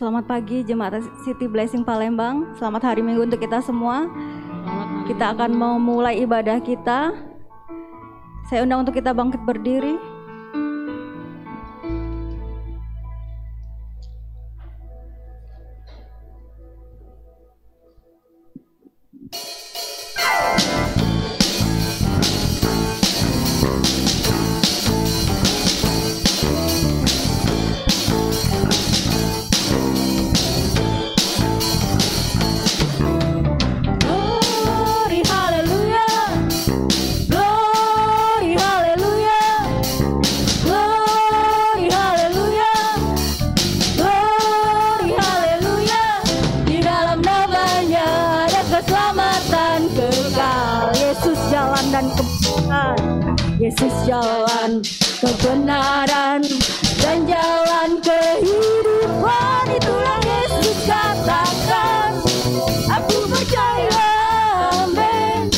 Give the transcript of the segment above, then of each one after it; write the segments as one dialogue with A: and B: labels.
A: Selamat pagi Jemaat City Blessing Palembang. Selamat hari Minggu untuk kita semua. Kita akan memulai ibadah kita. Saya undang untuk kita bangkit berdiri. Yesus jalan kebenaran dan jalan kehidupan, itulah Yesus katakan. Aku percaya, amin.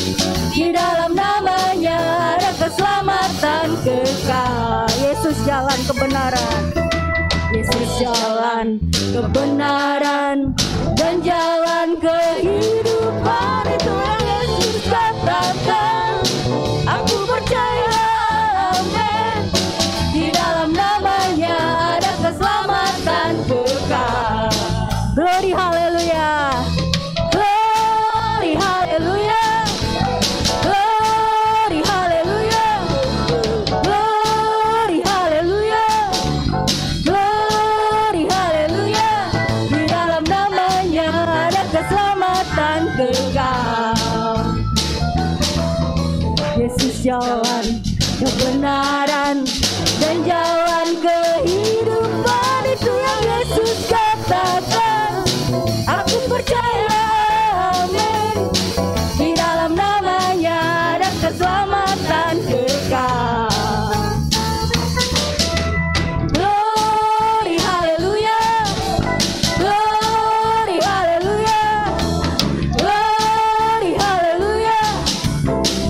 A: Di dalam namanya ada keselamatan kekal. Yesus jalan kebenaran, Yesus jalan kebenaran dan jalan kehidupan, itulah Yesus katakan. Aku percaya, amin. Di dalam namanya ada keselamatan kekal. Glory haleluya, glory haleluya, glory haleluya, glory haleluya, glory haleluya. Di dalam namanya ada keselamatan kekal. Yesus jalan kebenaran dan jalan kehidupan, itu yang Yesus katakan. Aku percaya, amin. Di dalam namanya ada keselamatan kekal. Glory haleluya, glory haleluya, glory haleluya,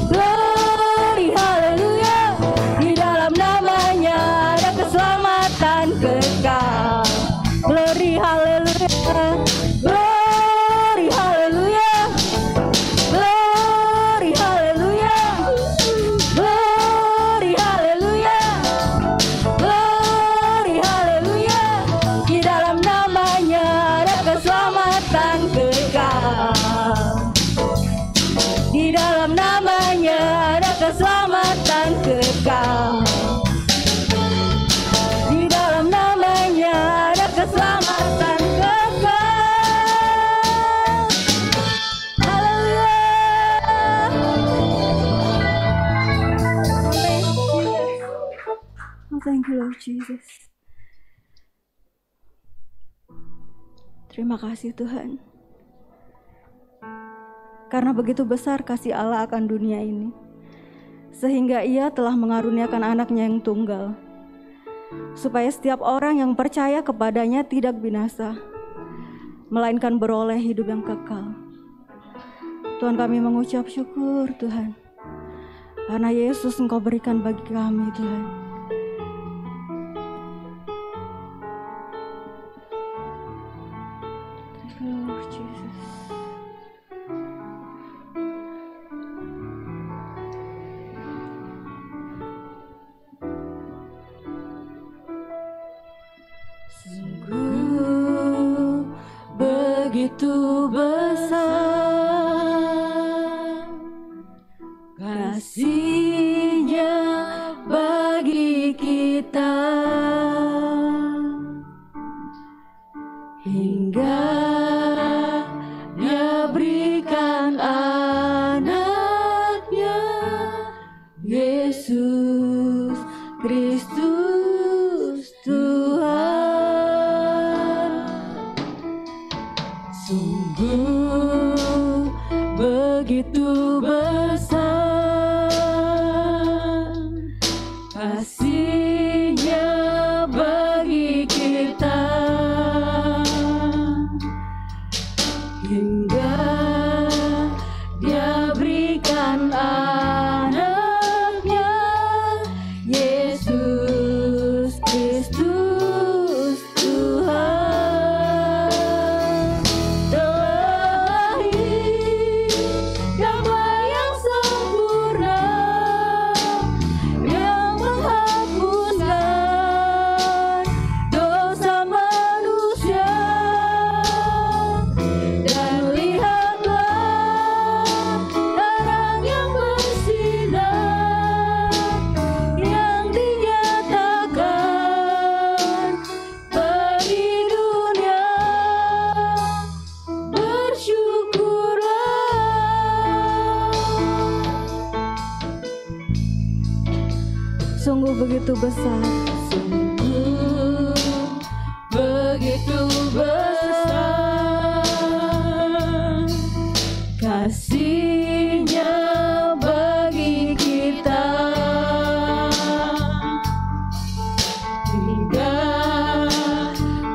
A: glory haleluya. Di dalam namanya ada keselamatan kekal. Glory haleluya, glory haleluya, glory haleluya, glory haleluya, glory haleluya. Di dalam namanya ada keselamatan kekal. Di dalam namanya ada keselamatan kekal. Di dalam namanya ada keselamatan kekal. Haleluya. Oh, thank you Lord Jesus. Terima kasih Tuhan. Karena begitu besar kasih Allah akan dunia ini, sehingga Ia telah mengaruniakan anaknya yang tunggal, supaya setiap orang yang percaya kepadanya tidak binasa, melainkan beroleh hidup yang kekal. Tuhan, kami mengucap syukur Tuhan, karena Yesus Engkau berikan bagi kami Tuhan. Thank you Lord Jesus. Sungguh begitu besar kasih-Nya bagi kita, hingga Dia berikan anaknya Yesus Kristus Tuhan. Sungguh begitu besar kasih-Nya bagi kita, hingga Dia berikan anaknya Yesus Kristus Tuhan. sungguh begitu besar.
B: Sungguh begitu besar kasih-Nya bagi kita, hingga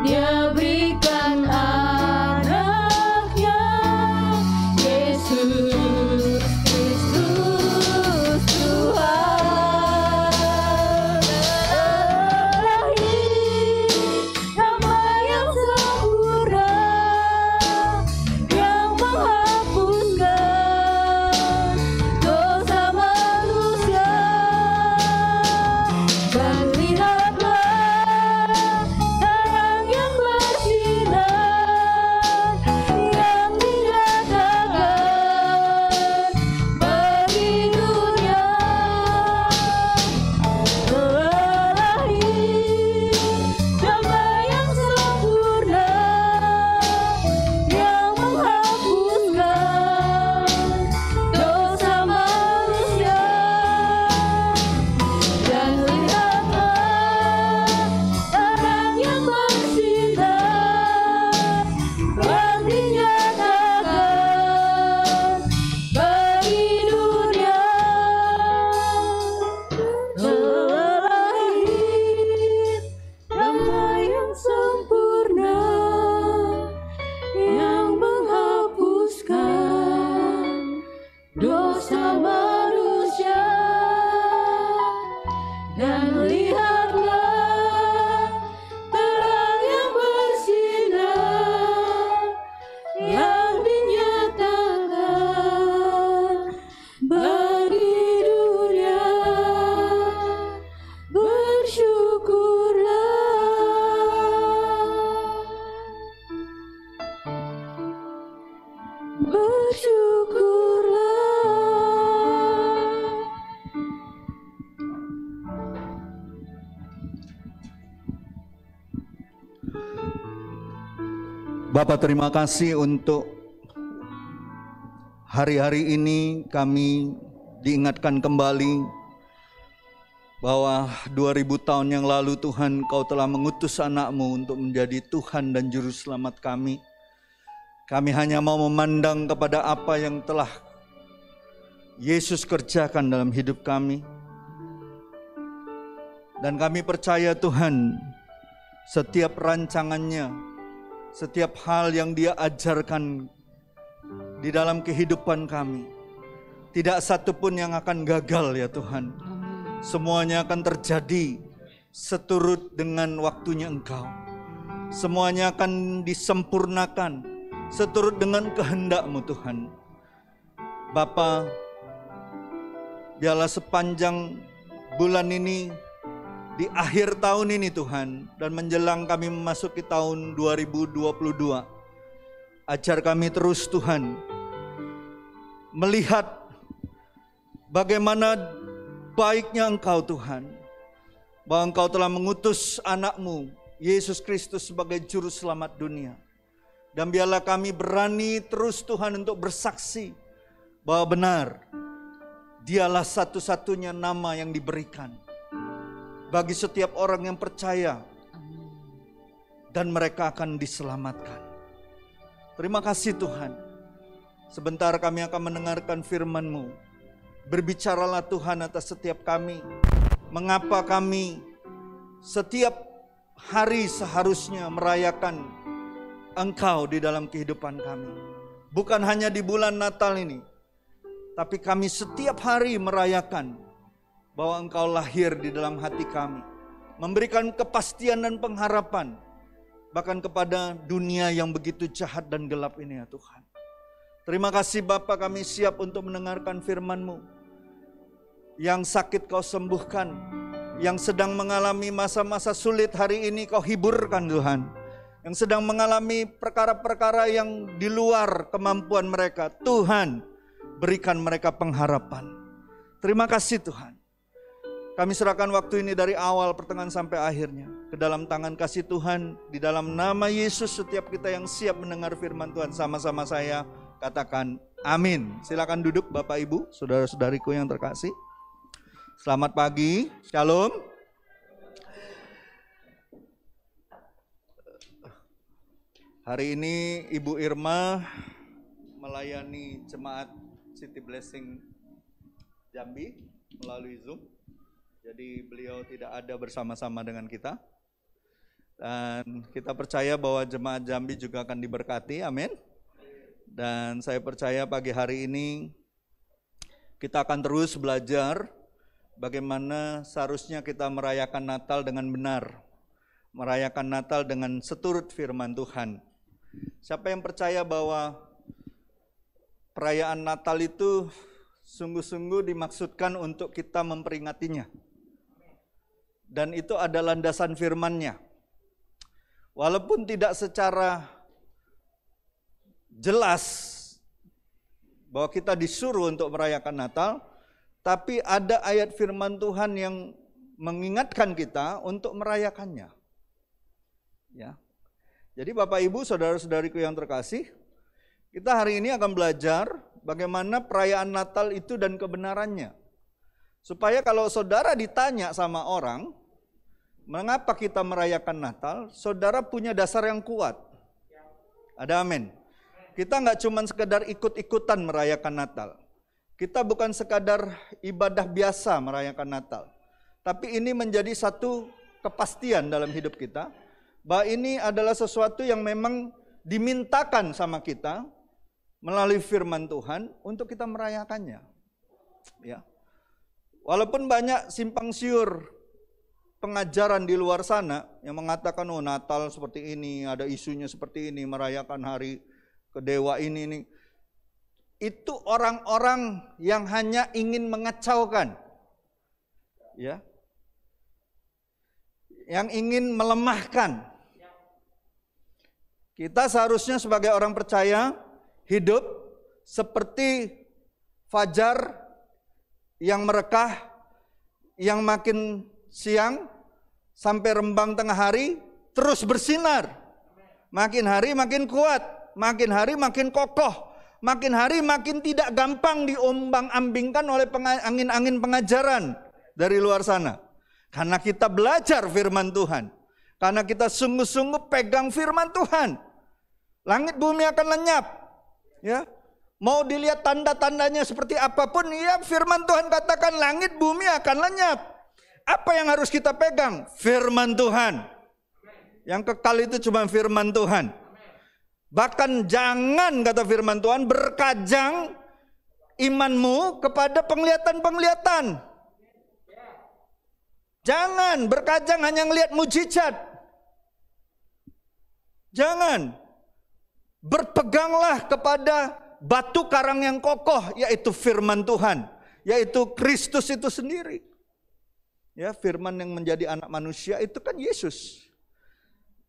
B: Dia berikan anaknya Yesus Kristus Tuhan. Damai yang sempurna yang menghapuskan dosa manusia, dan lihatlah terang yang bersinar yang dinyatakan bagi dunia. Lahir damai yang sempurna yang menghapuskan dosa manusia, dan lihatlah terang yang bersinar yang dinyatakan bagi dunia. Lahir damai yang sempurna yang menghapuskan dosa manusia, dan lihatlah terang yang bersinar yang dinyatakan bagi dunia. Bersyukurlah. Bersyukurlah.
C: Bapak, terima kasih untuk hari-hari ini kami diingatkan kembali bahwa 2000 tahun yang lalu Tuhan, Kau telah mengutus anak-Mu untuk menjadi Tuhan dan Juru Selamat kami. Kami hanya mau memandang kepada apa yang telah Yesus kerjakan dalam hidup kami. Dan kami percaya Tuhan, setiap rancangannya, setiap hal yang Dia ajarkan di dalam kehidupan kami, tidak satu pun yang akan gagal ya Tuhan. Semuanya akan terjadi seturut dengan waktunya Engkau. Semuanya akan disempurnakan seturut dengan kehendak-Mu Tuhan. Bapa, biarlah sepanjang bulan ini, di akhir tahun ini Tuhan, dan menjelang kami memasuki tahun 2022, ajar kami terus Tuhan melihat bagaimana baiknya Engkau Tuhan, bahwa Engkau telah mengutus anak-Mu Yesus Kristus sebagai Juru Selamat dunia. Dan biarlah kami berani terus Tuhan untuk bersaksi bahwa benar Dialah satu-satunya nama yang diberikan bagi setiap orang yang percaya, dan mereka akan diselamatkan. Terima kasih Tuhan. Sebentar kami akan mendengarkan firman-Mu. Berbicaralah Tuhan atas setiap kami. Mengapa kami setiap hari seharusnya merayakan Engkau di dalam kehidupan kami. Bukan hanya di bulan Natal ini, tapi kami setiap hari merayakan bahwa Engkau lahir di dalam hati kami, memberikan kepastian dan pengharapan bahkan kepada dunia yang begitu jahat dan gelap ini ya Tuhan. Terima kasih Bapa, kami siap untuk mendengarkan firman-Mu. Yang sakit Kau sembuhkan, yang sedang mengalami masa-masa sulit hari ini Kau hiburkan Tuhan, yang sedang mengalami perkara-perkara yang di luar kemampuan mereka, Tuhan berikan mereka pengharapan. Terima kasih Tuhan. Kami serahkan waktu ini dari awal, pertengahan sampai akhirnya ke dalam tangan kasih Tuhan. Di dalam nama Yesus, setiap kita yang siap mendengar firman Tuhan sama-sama saya katakan amin. Silakan duduk Bapak Ibu, saudara-saudariku yang terkasih. Selamat pagi, shalom. Hari ini Ibu Irma melayani jemaat City Blessing Jambi melalui Zoom. Jadi beliau tidak ada bersama-sama dengan kita. Dan kita percaya bahwa jemaat Jambi juga akan diberkati, amin. Dan saya percaya pagi hari ini kita akan terus belajar bagaimana seharusnya kita merayakan Natal dengan benar. Merayakan Natal dengan seturut firman Tuhan. Siapa yang percaya bahwa perayaan Natal itu sungguh-sungguh dimaksudkan untuk kita memperingatinya. Dan itu ada landasan firman-Nya. Walaupun tidak secara jelas bahwa kita disuruh untuk merayakan Natal, tapi ada ayat firman Tuhan yang mengingatkan kita untuk merayakannya. Ya. Jadi Bapak Ibu, saudara-saudariku yang terkasih, kita hari ini akan belajar bagaimana perayaan Natal itu dan kebenarannya. Supaya kalau saudara ditanya sama orang, mengapa kita merayakan Natal, saudara punya dasar yang kuat. Ada amin. Kita nggak cuma sekedar ikut-ikutan merayakan Natal. Kita bukan sekadar ibadah biasa merayakan Natal. Tapi ini menjadi satu kepastian dalam hidup kita, bahwa ini adalah sesuatu yang memang dimintakan sama kita melalui firman Tuhan untuk kita merayakannya. Ya. Walaupun banyak simpang siur pengajaran di luar sana yang mengatakan oh Natal seperti ini, ada isunya seperti ini, merayakan hari kedewa ini. Itu orang-orang yang hanya ingin mengacaukan. Ya. Yang ingin melemahkan. Kita seharusnya sebagai orang percaya hidup seperti fajar yang merekah, yang makin siang sampai rembang tengah hari terus bersinar. Makin hari makin kuat, makin hari makin kokoh, makin hari makin tidak gampang diombang-ambingkan oleh angin-angin pengajaran dari luar sana. Karena kita belajar firman Tuhan, karena kita sungguh-sungguh pegang firman Tuhan. Langit bumi akan lenyap, ya. Mau dilihat tanda-tandanya seperti apapun, ya firman Tuhan katakan langit bumi akan lenyap. Apa yang harus kita pegang? Firman Tuhan. Yang kekal itu cuma firman Tuhan. Bahkan jangan, kata firman Tuhan, berkajang imanmu kepada penglihatan-penglihatan. Jangan berkajang hanya ngelihat mujizat. Jangan. Berpeganglah kepada batu karang yang kokoh, yaitu firman Tuhan, yaitu Kristus itu sendiri. Ya, firman yang menjadi anak manusia itu kan Yesus.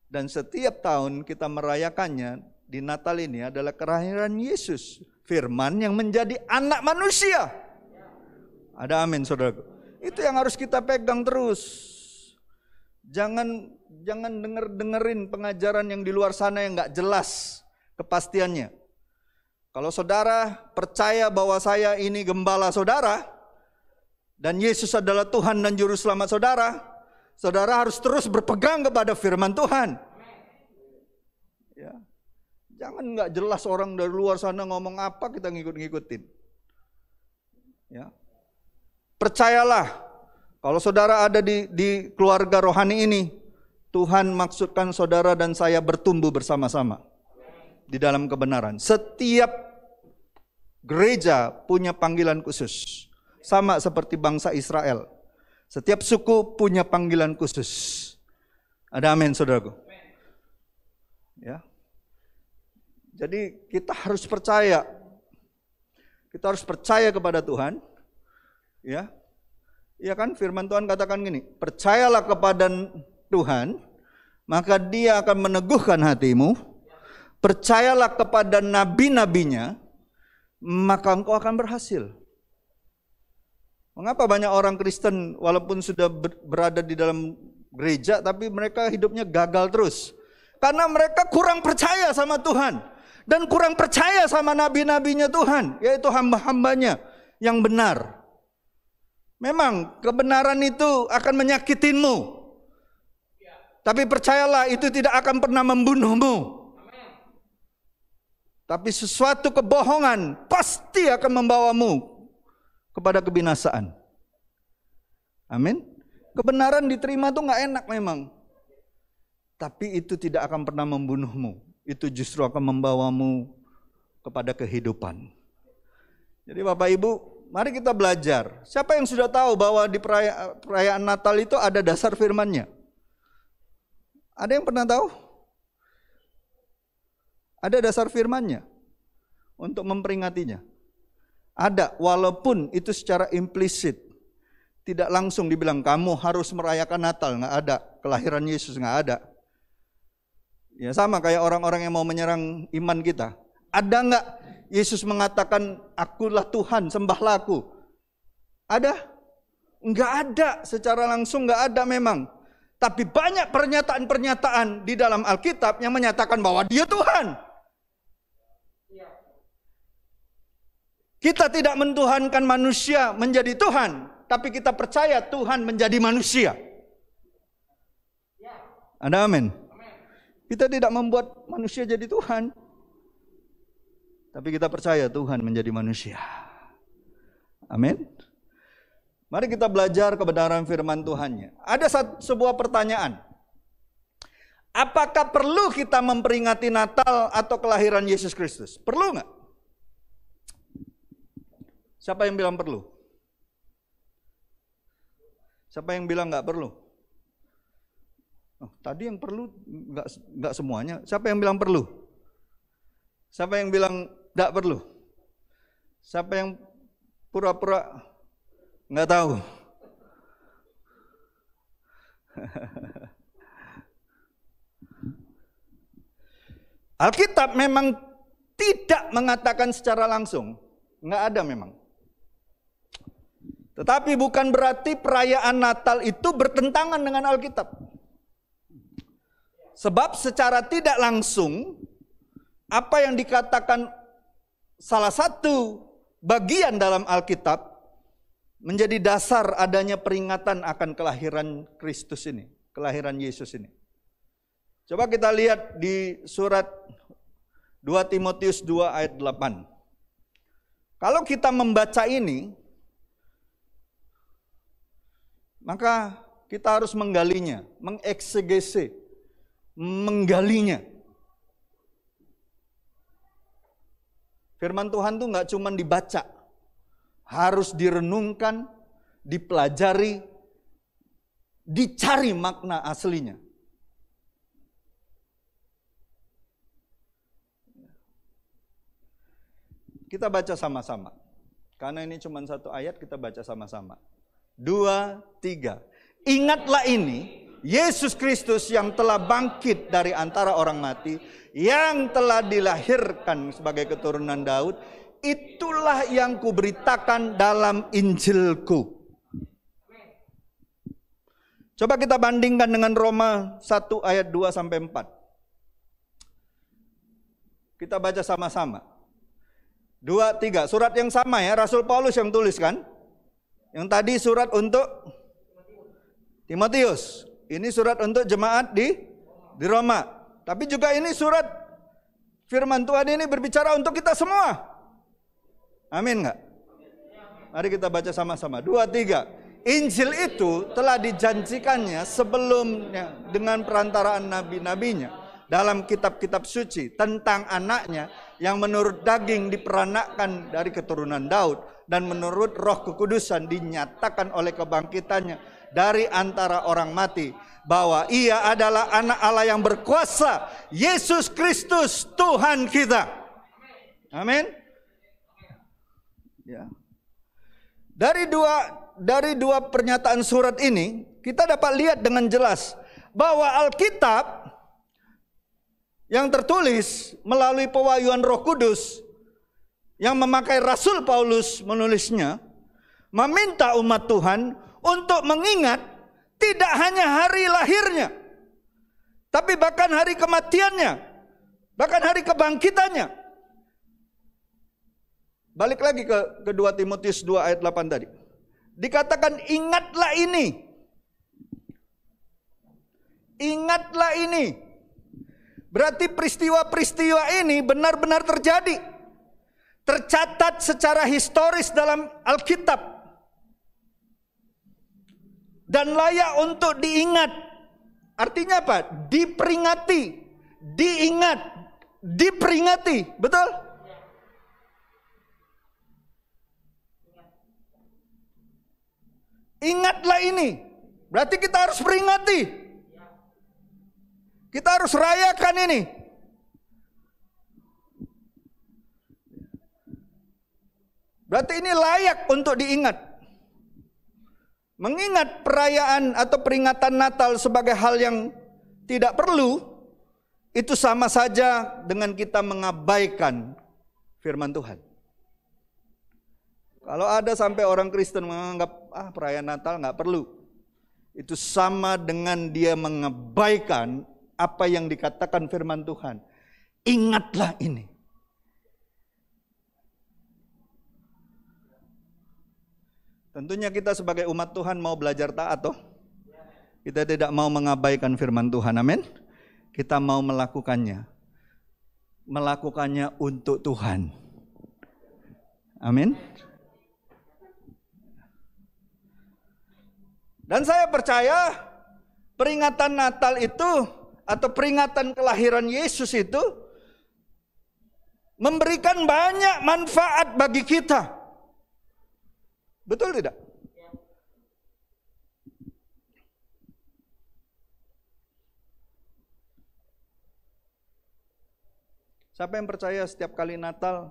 C: Dan setiap tahun kita merayakannya di Natal ini adalah kelahiran Yesus. Firman yang menjadi anak manusia. Ada amin saudaraku. Itu yang harus kita pegang terus. Jangan dengerin pengajaran yang di luar sana yang gak jelas kepastiannya. Kalau saudara percaya bahwa saya ini gembala saudara, dan Yesus adalah Tuhan dan Juru Selamat saudara, saudara harus terus berpegang kepada firman Tuhan. Ya. Jangan nggak jelas orang dari luar sana ngomong apa kita ngikut-ngikutin. Ya. Percayalah, kalau saudara ada di keluarga rohani ini, Tuhan maksudkan saudara dan saya bertumbuh bersama-sama di dalam kebenaran. Setiap gereja punya panggilan khusus. Sama seperti bangsa Israel. Setiap suku punya panggilan khusus. Ada amin saudaraku. Ya. Jadi kita harus percaya. Kita harus percaya kepada Tuhan. Ya. Iya kan firman Tuhan katakan gini, percayalah kepada Tuhan, maka Dia akan meneguhkan hatimu. Percayalah kepada nabi-nabinya, maka engkau akan berhasil. Mengapa banyak orang Kristen walaupun sudah berada di dalam gereja tapi mereka hidupnya gagal terus? Karena mereka kurang percaya sama Tuhan dan kurang percaya sama nabi-nabinya Tuhan, yaitu hamba-hambanya yang benar. Memang kebenaran itu akan menyakitinmu, tapi percayalah itu tidak akan pernah membunuhmu. Tapi sesuatu kebohongan pasti akan membawamu kepada kebinasaan. Amin. Kebenaran diterima tuh nggak enak memang. Tapi itu tidak akan pernah membunuhmu. Itu justru akan membawamu kepada kehidupan. Jadi Bapak Ibu, mari kita belajar. Siapa yang sudah tahu bahwa di perayaan Natal itu ada dasar firman-Nya? Ada yang pernah tahu? Ada dasar firman-Nya untuk memperingatinya. Ada, walaupun itu secara implisit. Tidak langsung dibilang kamu harus merayakan Natal, nggak ada. Kelahiran Yesus nggak ada. Ya sama kayak orang-orang yang mau menyerang iman kita. Ada nggak Yesus mengatakan akulah Tuhan, sembahlah aku? Ada? Nggak ada, secara langsung nggak ada memang. Tapi banyak pernyataan-pernyataan di dalam Alkitab yang menyatakan bahwa Dia Tuhan. Kita tidak mentuhankan manusia menjadi Tuhan, tapi kita percaya Tuhan menjadi manusia. Ada amin? Kita tidak membuat manusia jadi Tuhan, tapi kita percaya Tuhan menjadi manusia. Amin? Mari kita belajar kebenaran firman Tuhannya. Ada sebuah pertanyaan. Apakah perlu kita memperingati Natal atau kelahiran Yesus Kristus? Perlu nggak? Siapa yang bilang perlu? Siapa yang bilang nggak perlu? Oh, tadi yang perlu nggak semuanya. Siapa yang bilang perlu? Siapa yang bilang nggak perlu? Siapa yang pura-pura nggak tahu? Alkitab memang tidak mengatakan secara langsung, nggak ada memang. Tetapi bukan berarti perayaan Natal itu bertentangan dengan Alkitab. Sebab secara tidak langsung, apa yang dikatakan salah satu bagian dalam Alkitab menjadi dasar adanya peringatan akan kelahiran Kristus ini, kelahiran Yesus ini. Coba kita lihat di surat 2 Timotius 2 ayat 8. Kalau kita membaca ini, maka kita harus menggalinya, mengeksegese, menggalinya. Firman Tuhan tuh nggak cuma dibaca, harus direnungkan, dipelajari, dicari makna aslinya. Kita baca sama-sama. Karena ini cuma satu ayat, kita baca sama-sama. 2, 3. Ingatlah ini, Yesus Kristus yang telah bangkit dari antara orang mati, yang telah dilahirkan sebagai keturunan Daud, itulah yang kuberitakan dalam Injilku. Coba kita bandingkan dengan Roma 1 ayat 2 sampai 4. Kita baca sama-sama. 2, 3. Surat yang sama ya, Rasul Paulus yang tulis kan? Yang tadi surat untuk Timotius. Ini surat untuk jemaat di Roma. Tapi juga ini surat firman Tuhan ini berbicara untuk kita semua. Amin enggak? Mari kita baca sama-sama. 2, 3. Injil itu telah dijanjikannya sebelumnya dengan perantaraan nabi-nabinya dalam kitab-kitab suci tentang anaknya yang menurut daging diperanakkan dari keturunan Daud dan menurut Roh Kekudusan dinyatakan oleh kebangkitannya dari antara orang mati bahwa ia adalah anak Allah yang berkuasa, Yesus Kristus Tuhan kita. Amin. Ya. Dari dua pernyataan surat ini kita dapat lihat dengan jelas bahwa Alkitab yang tertulis melalui pewahyuan Roh Kudus yang memakai Rasul Paulus menulisnya, meminta umat Tuhan untuk mengingat tidak hanya hari lahirnya, tapi bahkan hari kematiannya, bahkan hari kebangkitannya. Balik lagi ke 2 Timotius 2 ayat 8 tadi. Dikatakan ingatlah ini. Ingatlah ini. Berarti peristiwa-peristiwa ini benar-benar terjadi. Tercatat secara historis dalam Alkitab. Dan layak untuk diingat. Artinya apa? Diperingati, diingat, diperingati. Betul? Ingatlah ini. Berarti kita harus peringati. Kita harus rayakan ini. Berarti ini layak untuk diingat. Mengingat perayaan atau peringatan Natal sebagai hal yang tidak perlu, itu sama saja dengan kita mengabaikan firman Tuhan. Kalau ada sampai orang Kristen menganggap perayaan Natal nggak perlu, itu sama dengan dia mengabaikan apa yang dikatakan firman Tuhan. Ingatlah ini. Tentunya kita sebagai umat Tuhan mau belajar taat toh. Kita tidak mau mengabaikan firman Tuhan, amin. Kita mau melakukannya. Melakukannya untuk Tuhan. Amin. Dan saya percaya peringatan Natal itu atau peringatan kelahiran Yesus itu memberikan banyak manfaat bagi kita. Betul tidak? Siapa yang percaya setiap kali Natal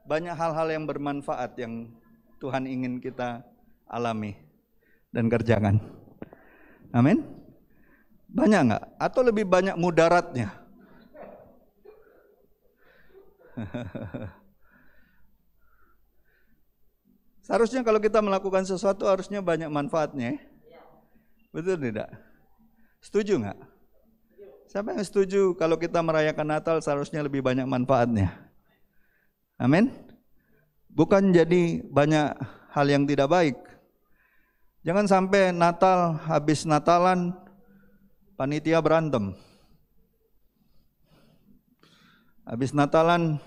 C: banyak hal-hal yang bermanfaat yang Tuhan ingin kita alami dan kerjakan? Amin. Banyak enggak? Atau lebih banyak mudaratnya? Seharusnya kalau kita melakukan sesuatu harusnya banyak manfaatnya. Betul tidak? Setuju enggak? Siapa yang setuju kalau kita merayakan Natal seharusnya lebih banyak manfaatnya? Amin. Bukan jadi banyak hal yang tidak baik. Jangan sampai Natal, habis Natalan panitia berantem. Habis Natalan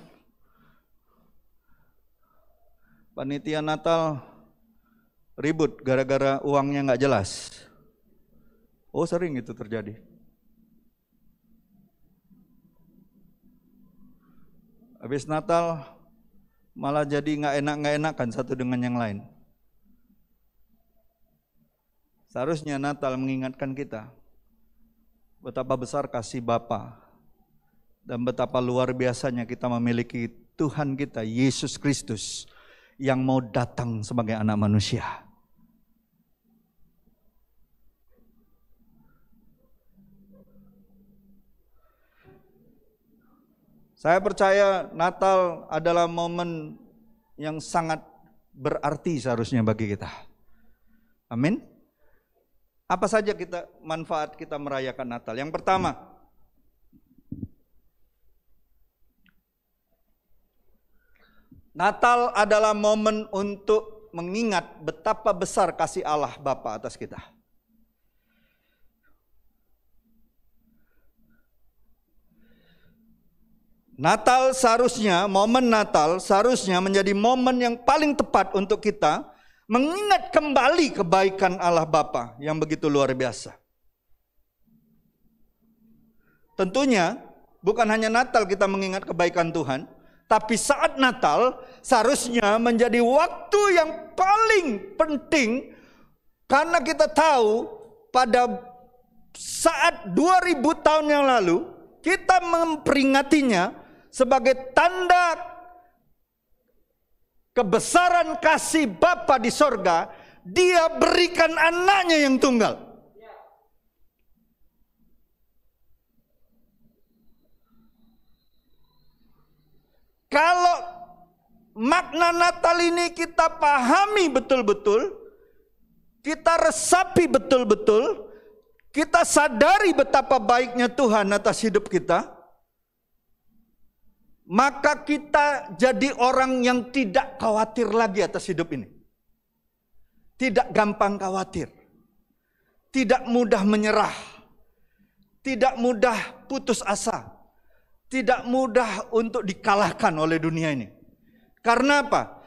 C: panitia Natal ribut gara-gara uangnya nggak jelas. Oh, sering itu terjadi. Habis Natal malah jadi nggak enakan satu dengan yang lain. Seharusnya Natal mengingatkan kita betapa besar kasih Bapa dan betapa luar biasanya kita memiliki Tuhan kita Yesus Kristus yang mau datang sebagai anak manusia. Saya percaya Natal adalah momen yang sangat berarti seharusnya bagi kita. Amin. Apa saja manfaat kita merayakan Natal? Yang pertama, Natal adalah momen untuk mengingat betapa besar kasih Allah Bapa atas kita. Momen Natal seharusnya menjadi momen yang paling tepat untuk kita mengingat kembali kebaikan Allah Bapa yang begitu luar biasa. Tentunya bukan hanya Natal kita mengingat kebaikan Tuhan, tapi saat Natal seharusnya menjadi waktu yang paling penting karena kita tahu pada saat 2000 tahun yang lalu kita memperingatinya sebagai tanda kebesaran kasih Bapa di sorga. Dia berikan anaknya yang tunggal. Kalau makna Natal ini kita pahami betul-betul, kita resapi betul-betul, kita sadari betapa baiknya Tuhan atas hidup kita, maka kita jadi orang yang tidak khawatir lagi atas hidup ini. Tidak gampang khawatir, tidak mudah menyerah, tidak mudah putus asa, tidak mudah untuk dikalahkan oleh dunia ini. Karena apa?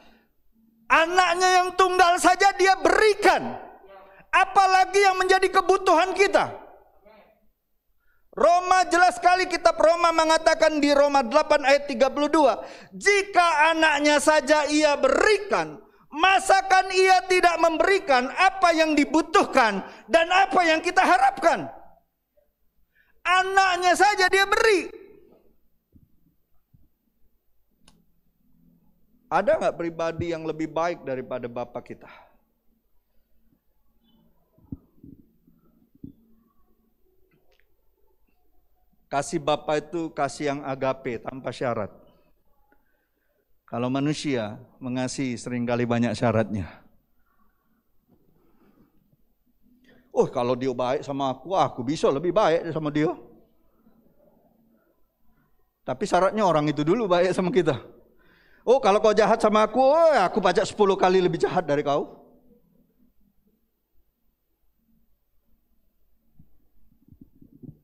C: Anaknya yang tunggal saja dia berikan, apalagi yang menjadi kebutuhan kita. Roma jelas sekali, kitab Roma mengatakan di Roma 8 ayat 32, jika anaknya saja ia berikan, masakan ia tidak memberikan apa yang dibutuhkan dan apa yang kita harapkan. Anaknya saja dia beri. Ada nggak pribadi yang lebih baik daripada Bapa kita? Kasih Bapa itu kasih yang agape, tanpa syarat. Kalau manusia mengasihi seringkali banyak syaratnya. Oh, kalau dia baik sama aku bisa lebih baik sama dia. Tapi syaratnya orang itu dulu baik sama kita. Oh, kalau kau jahat sama aku pajak 10 kali lebih jahat dari kau.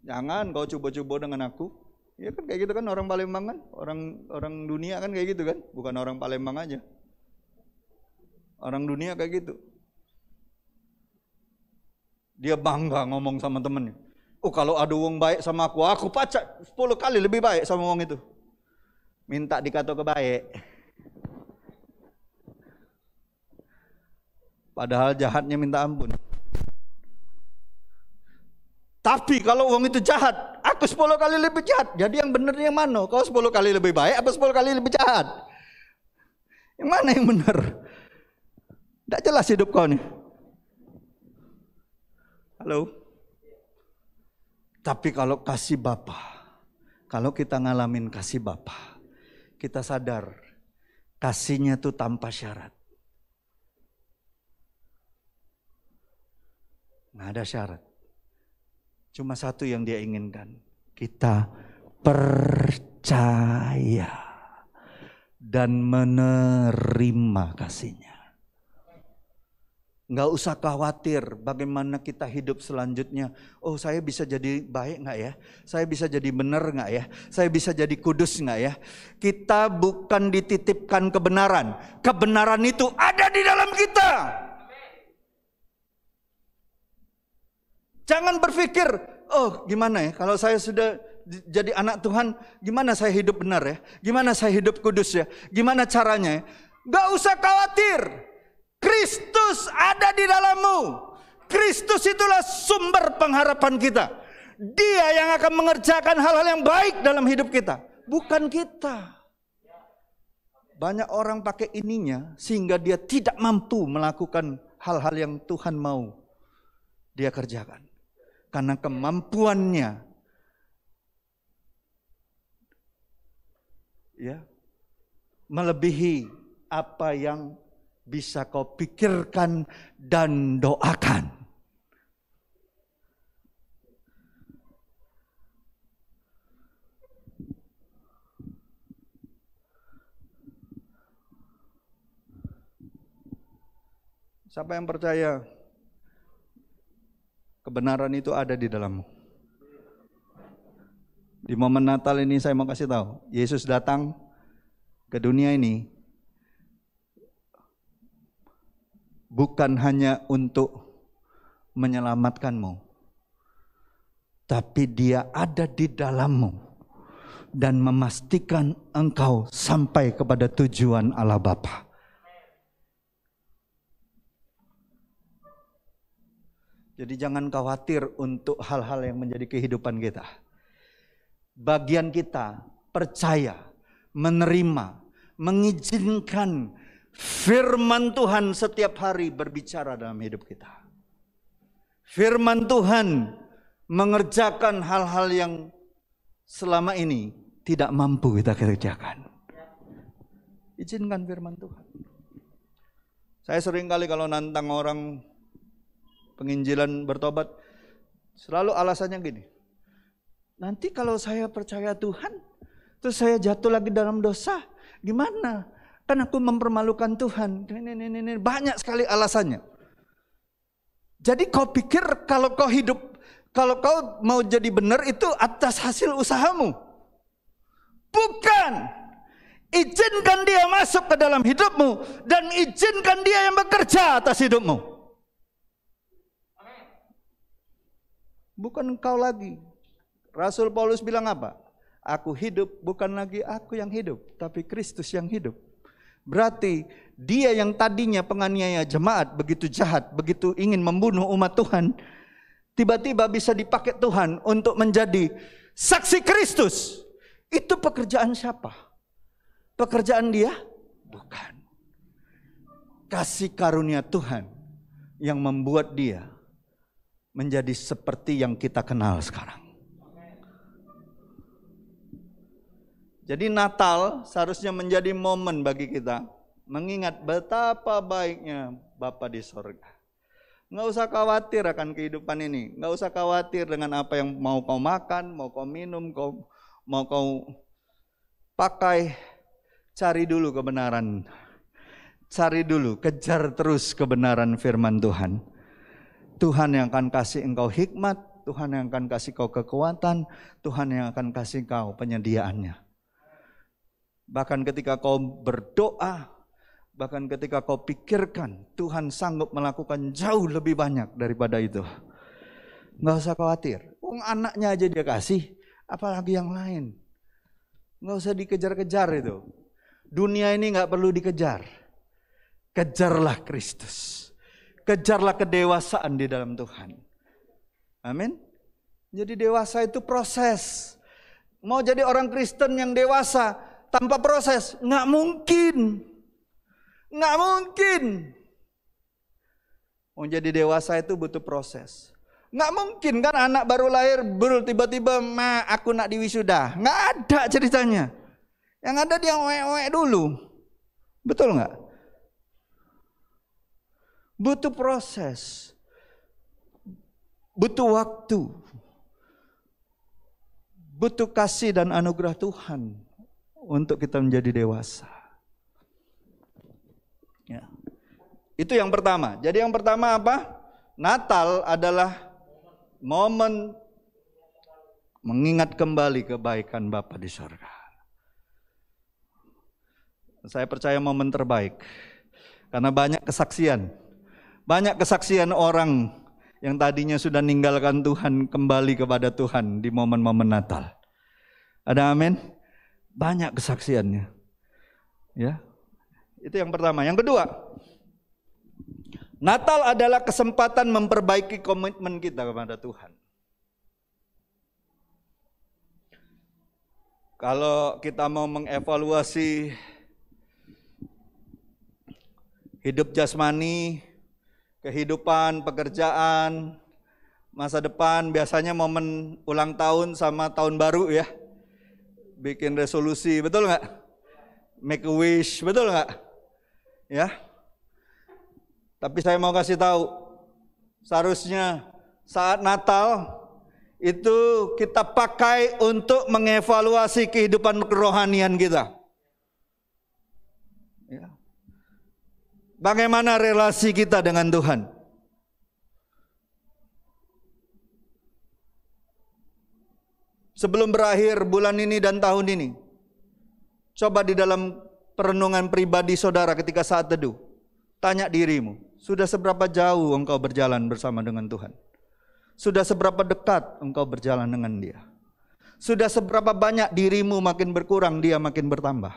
C: Jangan kau coba-coba dengan aku. Ya kan kayak gitu kan orang Palembang kan. Orang dunia kan kayak gitu kan. Bukan orang Palembang aja. Orang dunia kayak gitu. Dia bangga ngomong sama temennya. Oh, kalau ada wong baik sama aku pacak 10 kali lebih baik sama wong itu. Minta dikata kebaik. Padahal jahatnya minta ampun. Tapi kalau wong itu jahat, aku 10 kali lebih jahat. Jadi yang benar yang mana? Kau 10 kali lebih baik apa 10 kali lebih jahat? Yang mana yang benar? Tidak jelas hidup kau nih. Halo? Tapi kalau kasih Bapa, kalau kita ngalamin kasih Bapa, kita sadar kasihnya tuh tanpa syarat. Nggak ada syarat. Cuma satu yang dia inginkan. Kita percaya dan menerima kasihnya. Nggak usah khawatir bagaimana kita hidup selanjutnya. Oh, saya bisa jadi baik nggak ya? Saya bisa jadi benar nggak ya? Saya bisa jadi kudus nggak ya? Kita bukan dititipkan kebenaran. Kebenaran itu ada di dalam kita. Jangan berpikir, oh gimana ya kalau saya sudah jadi anak Tuhan, gimana saya hidup benar ya? Gimana saya hidup kudus ya? Gimana caranya ya? Gak usah khawatir. Kristus ada di dalammu. Kristus itulah sumber pengharapan kita. Dia yang akan mengerjakan hal-hal yang baik dalam hidup kita. Bukan kita. Banyak orang pakai ininya sehingga dia tidak mampu melakukan hal-hal yang Tuhan mau dia kerjakan. Karena kemampuannya ya melebihi apa yang bisa kau pikirkan dan doakan. Siapa yang percaya kebenaran itu ada di dalammu? Di momen Natal ini saya mau kasih tahu, Yesus datang ke dunia ini bukan hanya untuk menyelamatkanmu, tapi Dia ada di dalammu dan memastikan engkau sampai kepada tujuan Allah Bapa. Jadi jangan khawatir untuk hal-hal yang menjadi kehidupan kita. Bagian kita percaya, menerima, mengizinkan firman Tuhan setiap hari berbicara dalam hidup kita. Firman Tuhan mengerjakan hal-hal yang selama ini tidak mampu kita kerjakan. Izinkan firman Tuhan. Saya sering kali kalau nantang orang penginjilan bertobat, selalu alasannya gini. Nanti kalau saya percaya Tuhan, terus saya jatuh lagi dalam dosa, gimana? Kan aku mempermalukan Tuhan. Banyak sekali alasannya. Jadi kau pikir kalau kau hidup kalau kau mau jadi benar itu atas hasil usahamu. Bukan. Izinkan dia masuk ke dalam hidupmu dan izinkan dia yang bekerja atas hidupmu. Bukan engkau lagi. Rasul Paulus bilang apa? Aku hidup, bukan lagi aku yang hidup, tapi Kristus yang hidup. Berarti dia yang tadinya penganiaya jemaat, begitu jahat, begitu ingin membunuh umat Tuhan, tiba-tiba bisa dipakai Tuhan untuk menjadi saksi Kristus. Itu pekerjaan siapa? Pekerjaan dia? Bukan. Kasih karunia Tuhan yang membuat dia menjadi seperti yang kita kenal sekarang. Jadi Natal seharusnya menjadi momen bagi kita mengingat betapa baiknya Bapa di sorga. Nggak usah khawatir akan kehidupan ini. Nggak usah khawatir dengan apa yang mau kau makan, mau kau minum, mau kau pakai. Cari dulu kebenaran. Cari dulu, kejar terus kebenaran firman Tuhan. Tuhan yang akan kasih engkau hikmat, Tuhan yang akan kasih kau kekuatan, Tuhan yang akan kasih kau penyediaannya. Bahkan ketika kau berdoa, bahkan ketika kau pikirkan, Tuhan sanggup melakukan jauh lebih banyak daripada itu. Nggak usah khawatir. Anaknya aja dia kasih, apalagi yang lain. Nggak usah dikejar-kejar itu. Dunia ini nggak perlu dikejar. Kejarlah Kristus. Kejarlah kedewasaan di dalam Tuhan. Amin. Jadi dewasa itu proses. Mau jadi orang Kristen yang dewasa tanpa proses, nggak mungkin. Nggak mungkin. Mau jadi dewasa itu butuh proses. Nggak mungkin kan anak baru lahir, tiba-tiba aku nak diwisuda. Nggak ada ceritanya. Yang ada dia wek-wek dulu. Betul nggak? Butuh proses. Butuh waktu. Butuh kasih dan anugerah Tuhan untuk kita menjadi dewasa. Ya. Itu yang pertama. Jadi yang pertama apa? Natal adalah momen mengingat kembali kebaikan Bapa di surga. Saya percaya momen terbaik. Karena banyak kesaksian. Banyak kesaksian orang yang tadinya sudah meninggalkan Tuhan kembali kepada Tuhan di momen-momen Natal. Ada amin? Banyak kesaksiannya. Ya. Itu yang pertama. Yang kedua, Natal adalah kesempatan memperbaiki komitmen kita kepada Tuhan. Kalau kita mau mengevaluasi hidup jasmani, kehidupan, pekerjaan, masa depan, biasanya momen ulang tahun sama tahun baru ya. Bikin resolusi, betul nggak? Make a wish, betul nggak? Ya. Tapi saya mau kasih tahu, seharusnya saat Natal itu kita pakai untuk mengevaluasi kehidupan kerohanian kita. Ya. Bagaimana relasi kita dengan Tuhan? Sebelum berakhir bulan ini dan tahun ini, coba di dalam perenungan pribadi saudara ketika saat teduh, tanya dirimu, sudah seberapa jauh engkau berjalan bersama dengan Tuhan? Sudah seberapa dekat engkau berjalan dengan Dia? Sudah seberapa banyak dirimu makin berkurang, Dia makin bertambah?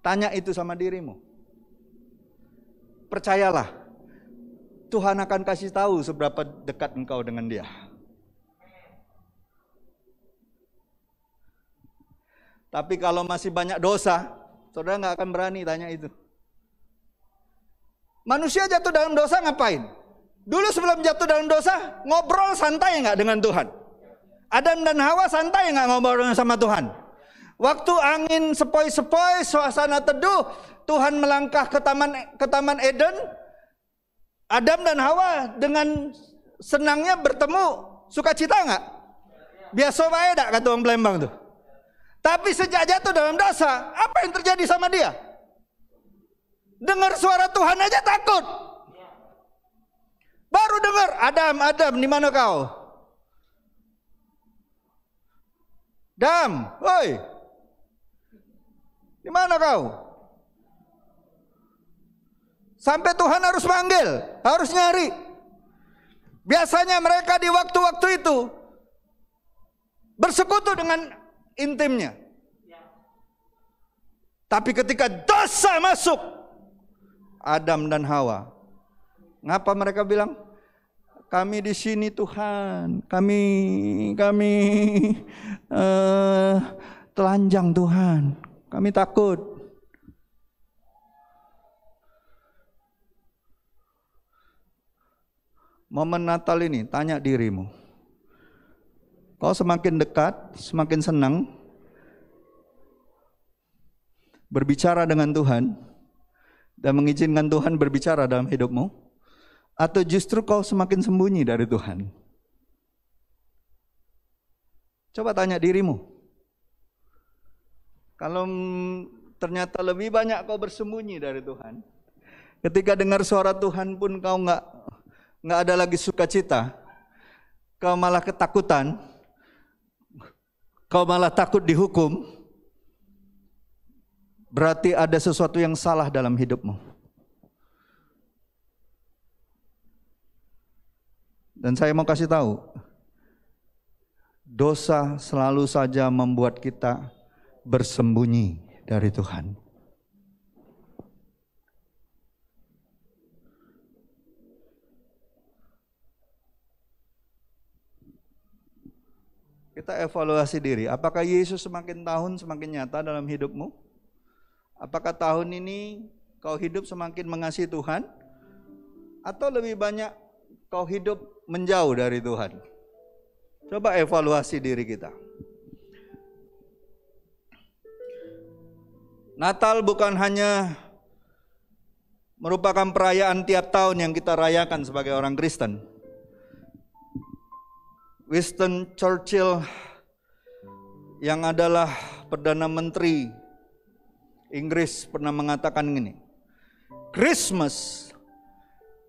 C: Tanya itu sama dirimu. Percayalah, Tuhan akan kasih tahu seberapa dekat engkau dengan Dia. Tapi kalau masih banyak dosa, saudara nggak akan berani tanya itu. Manusia jatuh dalam dosa ngapain? Dulu sebelum jatuh dalam dosa, ngobrol santai nggak dengan Tuhan? Adam dan Hawa santai nggak ngobrol sama Tuhan? Waktu angin sepoi-sepoi, suasana teduh, Tuhan melangkah ke taman Eden. Adam dan Hawa dengan senangnya bertemu, sukacita nggak? Biasa wae dak kata orang Palembang tuh. Tapi sejak jatuh dalam dosa, apa yang terjadi sama dia? Dengar suara Tuhan aja takut. Baru dengar, Adam, di mana kau? Adam, woi, di mana kau? Sampai Tuhan harus manggil, harus nyari. Biasanya mereka di waktu-waktu itu bersekutu dengan intimnya. Tapi ketika dosa masuk, Adam dan Hawa, ngapa mereka bilang? Kami di sini Tuhan, kami telanjang Tuhan, kami takut. Momen Natal ini, tanya dirimu, kau semakin dekat, semakin senang berbicara dengan Tuhan dan mengizinkan Tuhan berbicara dalam hidupmu? Atau justru kau semakin sembunyi dari Tuhan? Coba tanya dirimu. Kalau ternyata lebih banyak kau bersembunyi dari Tuhan, ketika dengar suara Tuhan pun kau nggak ada lagi sukacita, kau malah ketakutan, kau malah takut dihukum, berarti ada sesuatu yang salah dalam hidupmu. Dan saya mau kasih tahu, dosa selalu saja membuat kita bersembunyi dari Tuhan. Kita evaluasi diri, apakah Yesus semakin tahun semakin nyata dalam hidupmu? Apakah tahun ini kau hidup semakin mengasihi Tuhan? Atau lebih banyak kau hidup menjauh dari Tuhan? Coba evaluasi diri kita. Natal bukan hanya merupakan perayaan tiap tahun yang kita rayakan sebagai orang Kristen. Winston Churchill yang adalah Perdana Menteri Inggris pernah mengatakan gini, Christmas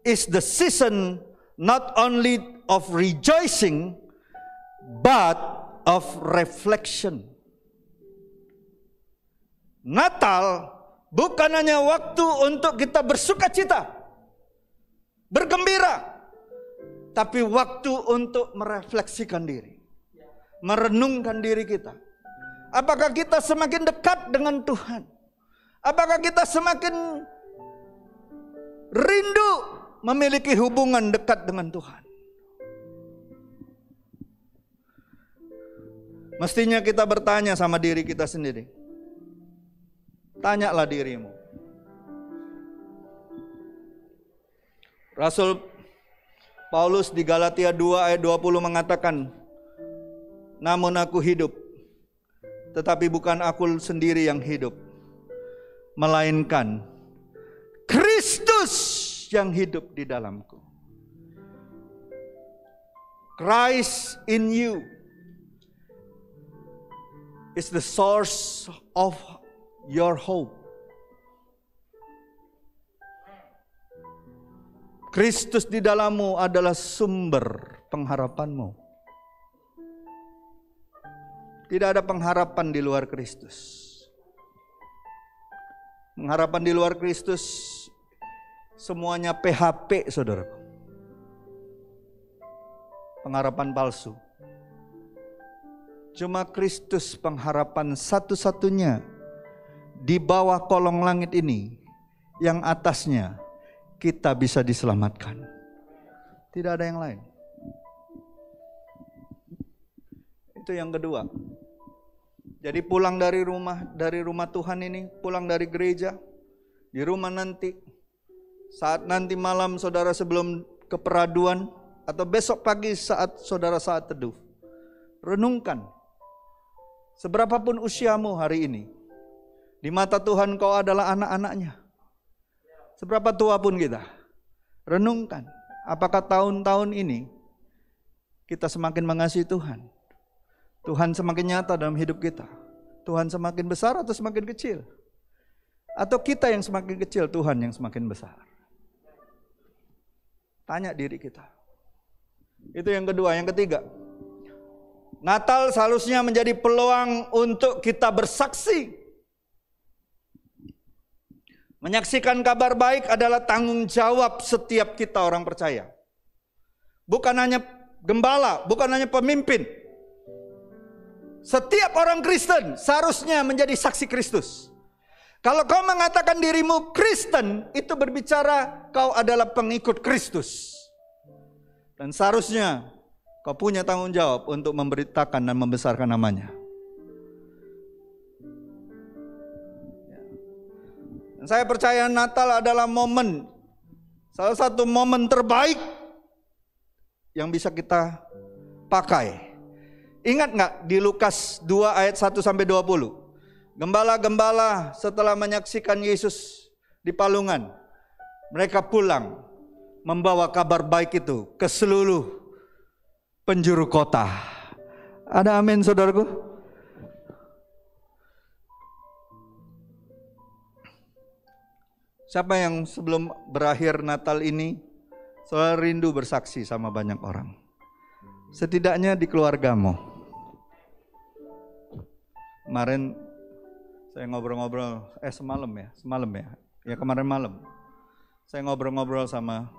C: is the season not only of rejoicing, but of reflection. Natal bukan hanya waktu untuk kita bersukacita, bergembira, tapi waktu untuk merefleksikan diri, merenungkan diri kita. Apakah kita semakin dekat dengan Tuhan? Apakah kita semakin rindu memiliki hubungan dekat dengan Tuhan? Mestinya kita bertanya sama diri kita sendiri. Tanyalah dirimu. Rasul Paulus di Galatia 2 ayat 20 mengatakan, namun aku hidup, tetapi bukan aku sendiri yang hidup, melainkan Kristus yang hidup di dalamku. Christ in you is the source of your hope. Kristus di dalammu adalah sumber pengharapanmu. Tidak ada pengharapan di luar Kristus. Pengharapan di luar Kristus semuanya PHP, saudaraku. Pengharapan palsu. Cuma Kristus pengharapan satu-satunya di bawah kolong langit ini, yang atasnya kita bisa diselamatkan. Tidak ada yang lain. Itu yang kedua. Jadi pulang dari rumah Tuhan ini, pulang dari gereja, di rumah nanti, saat nanti malam saudara sebelum keperaduan, atau besok pagi saat saudara saat teduh, renungkan. Seberapapun usiamu hari ini, di mata Tuhan kau adalah anak-anaknya. Seberapa tua pun kita, renungkan. Apakah tahun-tahun ini kita semakin mengasihi Tuhan? Tuhan semakin nyata dalam hidup kita. Tuhan semakin besar atau semakin kecil? Atau kita yang semakin kecil, Tuhan yang semakin besar? Tanya diri kita. Itu yang kedua. Yang ketiga, Natal seharusnya menjadi peluang untuk kita bersaksi. Menyaksikan kabar baik adalah tanggung jawab setiap kita orang percaya. Bukan hanya gembala, bukan hanya pemimpin. Setiap orang Kristen seharusnya menjadi saksi Kristus. Kalau kau mengatakan dirimu Kristen, itu berbicara kau adalah pengikut Kristus. Dan seharusnya kau punya tanggung jawab untuk memberitakan dan membesarkan namanya. Dan saya percaya Natal adalah salah satu momen terbaik yang bisa kita pakai. Ingat nggak di Lukas 2 ayat 1 sampai 20? Gembala-gembala setelah menyaksikan Yesus di palungan, mereka pulang membawa kabar baik itu ke seluruh penjuru kota. Ada amin, saudaraku? Siapa yang sebelum berakhir Natal ini selalu rindu bersaksi sama banyak orang? Setidaknya di keluargamu. Kemarin saya ngobrol-ngobrol, semalam ya kemarin malam. Saya ngobrol-ngobrol sama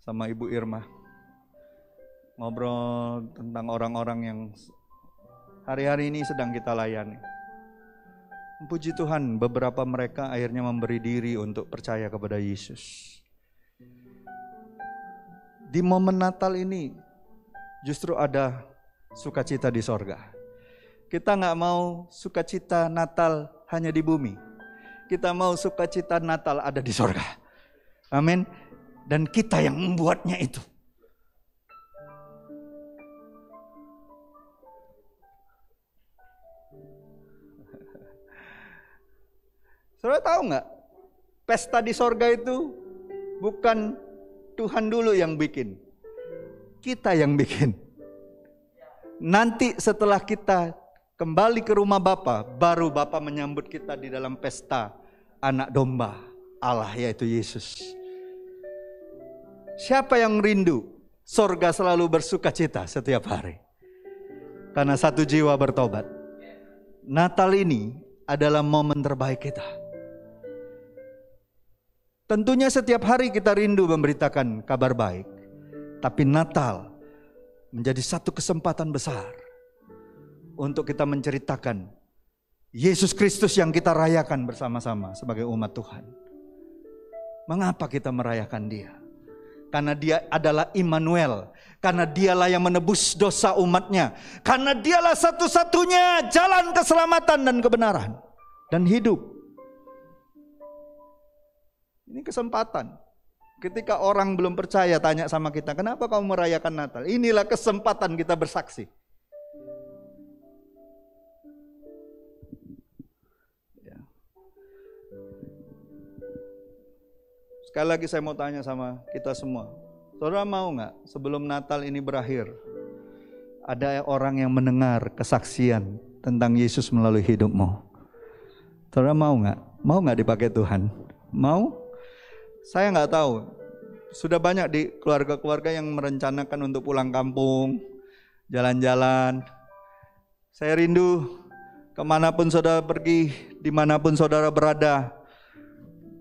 C: Ibu Irma. Ngobrol tentang orang-orang yang hari-hari ini sedang kita layani. Puji Tuhan, beberapa mereka akhirnya memberi diri untuk percaya kepada Yesus. Di momen Natal ini justru ada sukacita di sorga. Kita gak mau sukacita Natal hanya di bumi. Kita mau sukacita Natal ada di sorga. Amin. Dan kita yang membuatnya itu. Saudara tahu gak? Pesta di sorga itu bukan Tuhan dulu yang bikin. Kita yang bikin. Nanti setelah kita kembali ke rumah Bapa, baru Bapa menyambut kita di dalam pesta anak domba Allah, yaitu Yesus. Siapa yang rindu sorga selalu bersukacita setiap hari? Karena satu jiwa bertobat. Natal ini adalah momen terbaik kita. Tentunya setiap hari kita rindu memberitakan kabar baik. Tapi Natal menjadi satu kesempatan besar untuk kita menceritakan Yesus Kristus yang kita rayakan bersama-sama sebagai umat Tuhan. Mengapa kita merayakan Dia? Karena Dia adalah Immanuel. Karena Dialah yang menebus dosa umatnya. Karena Dialah satu-satunya jalan keselamatan dan kebenaran dan hidup. Ini kesempatan. Ketika orang belum percaya tanya sama kita, kenapa kamu merayakan Natal? Inilah kesempatan kita bersaksi. Ya. Sekali lagi saya mau tanya sama kita semua. Saudara mau gak sebelum Natal ini berakhir, ada orang yang mendengar kesaksian tentang Yesus melalui hidupmu? Saudara mau gak? Mau gak dipakai Tuhan? Mau? Saya nggak tahu, sudah banyak di keluarga-keluarga yang merencanakan untuk pulang kampung, jalan-jalan. Saya rindu kemanapun saudara pergi, dimanapun saudara berada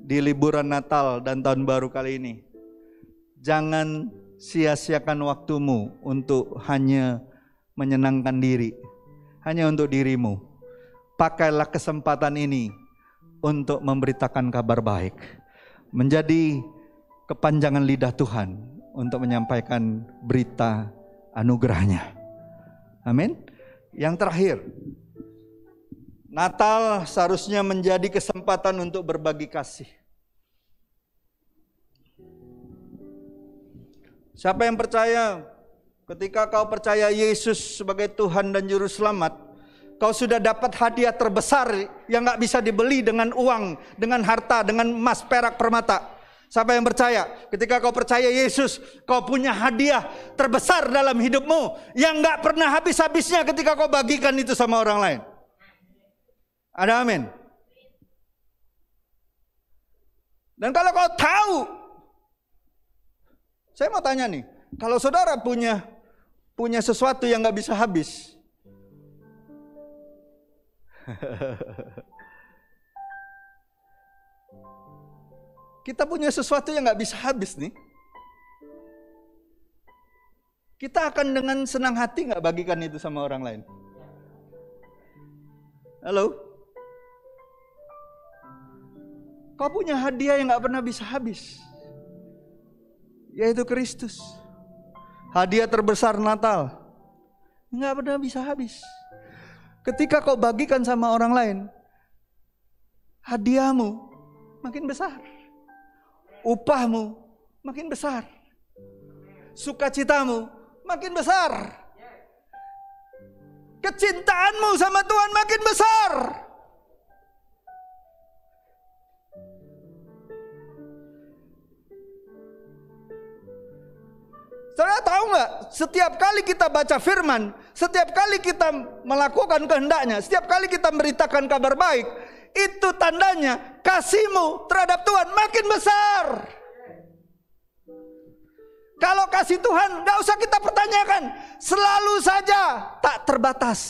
C: di liburan Natal dan Tahun Baru kali ini. Jangan sia-siakan waktumu untuk hanya menyenangkan diri, hanya untuk dirimu. Pakailah kesempatan ini untuk memberitakan kabar baik. Menjadi kepanjangan lidah Tuhan untuk menyampaikan berita anugerahnya. Amin. Yang terakhir, Natal seharusnya menjadi kesempatan untuk berbagi kasih. Siapa yang percaya, ketika kau percaya Yesus sebagai Tuhan dan Juru Selamat, kau sudah dapat hadiah terbesar yang gak bisa dibeli dengan uang, dengan harta, dengan emas, perak, permata. Siapa yang percaya? Ketika kau percaya Yesus, kau punya hadiah terbesar dalam hidupmu yang gak pernah habis-habisnya ketika kau bagikan itu sama orang lain. Ada amin? Dan kalau kau tahu Saya mau tanya nih, kalau saudara punya sesuatu yang gak bisa habis. Kita punya sesuatu yang gak bisa habis nih. Kita akan dengan senang hati gak bagikan itu sama orang lain? Halo? Kau punya hadiah yang gak pernah bisa habis, yaitu Kristus. Hadiah terbesar Natal gak pernah bisa habis. Ketika kau bagikan sama orang lain, hadiahmu makin besar, upahmu makin besar, sukacitamu makin besar, kecintaanmu sama Tuhan makin besar. Saudara tahu nggak? Setiap kali kita baca firman, setiap kali kita melakukan kehendaknya, setiap kali kita memberitakan kabar baik, itu tandanya kasihmu terhadap Tuhan makin besar. Kalau kasih Tuhan nggak usah kita pertanyakan, selalu saja tak terbatas.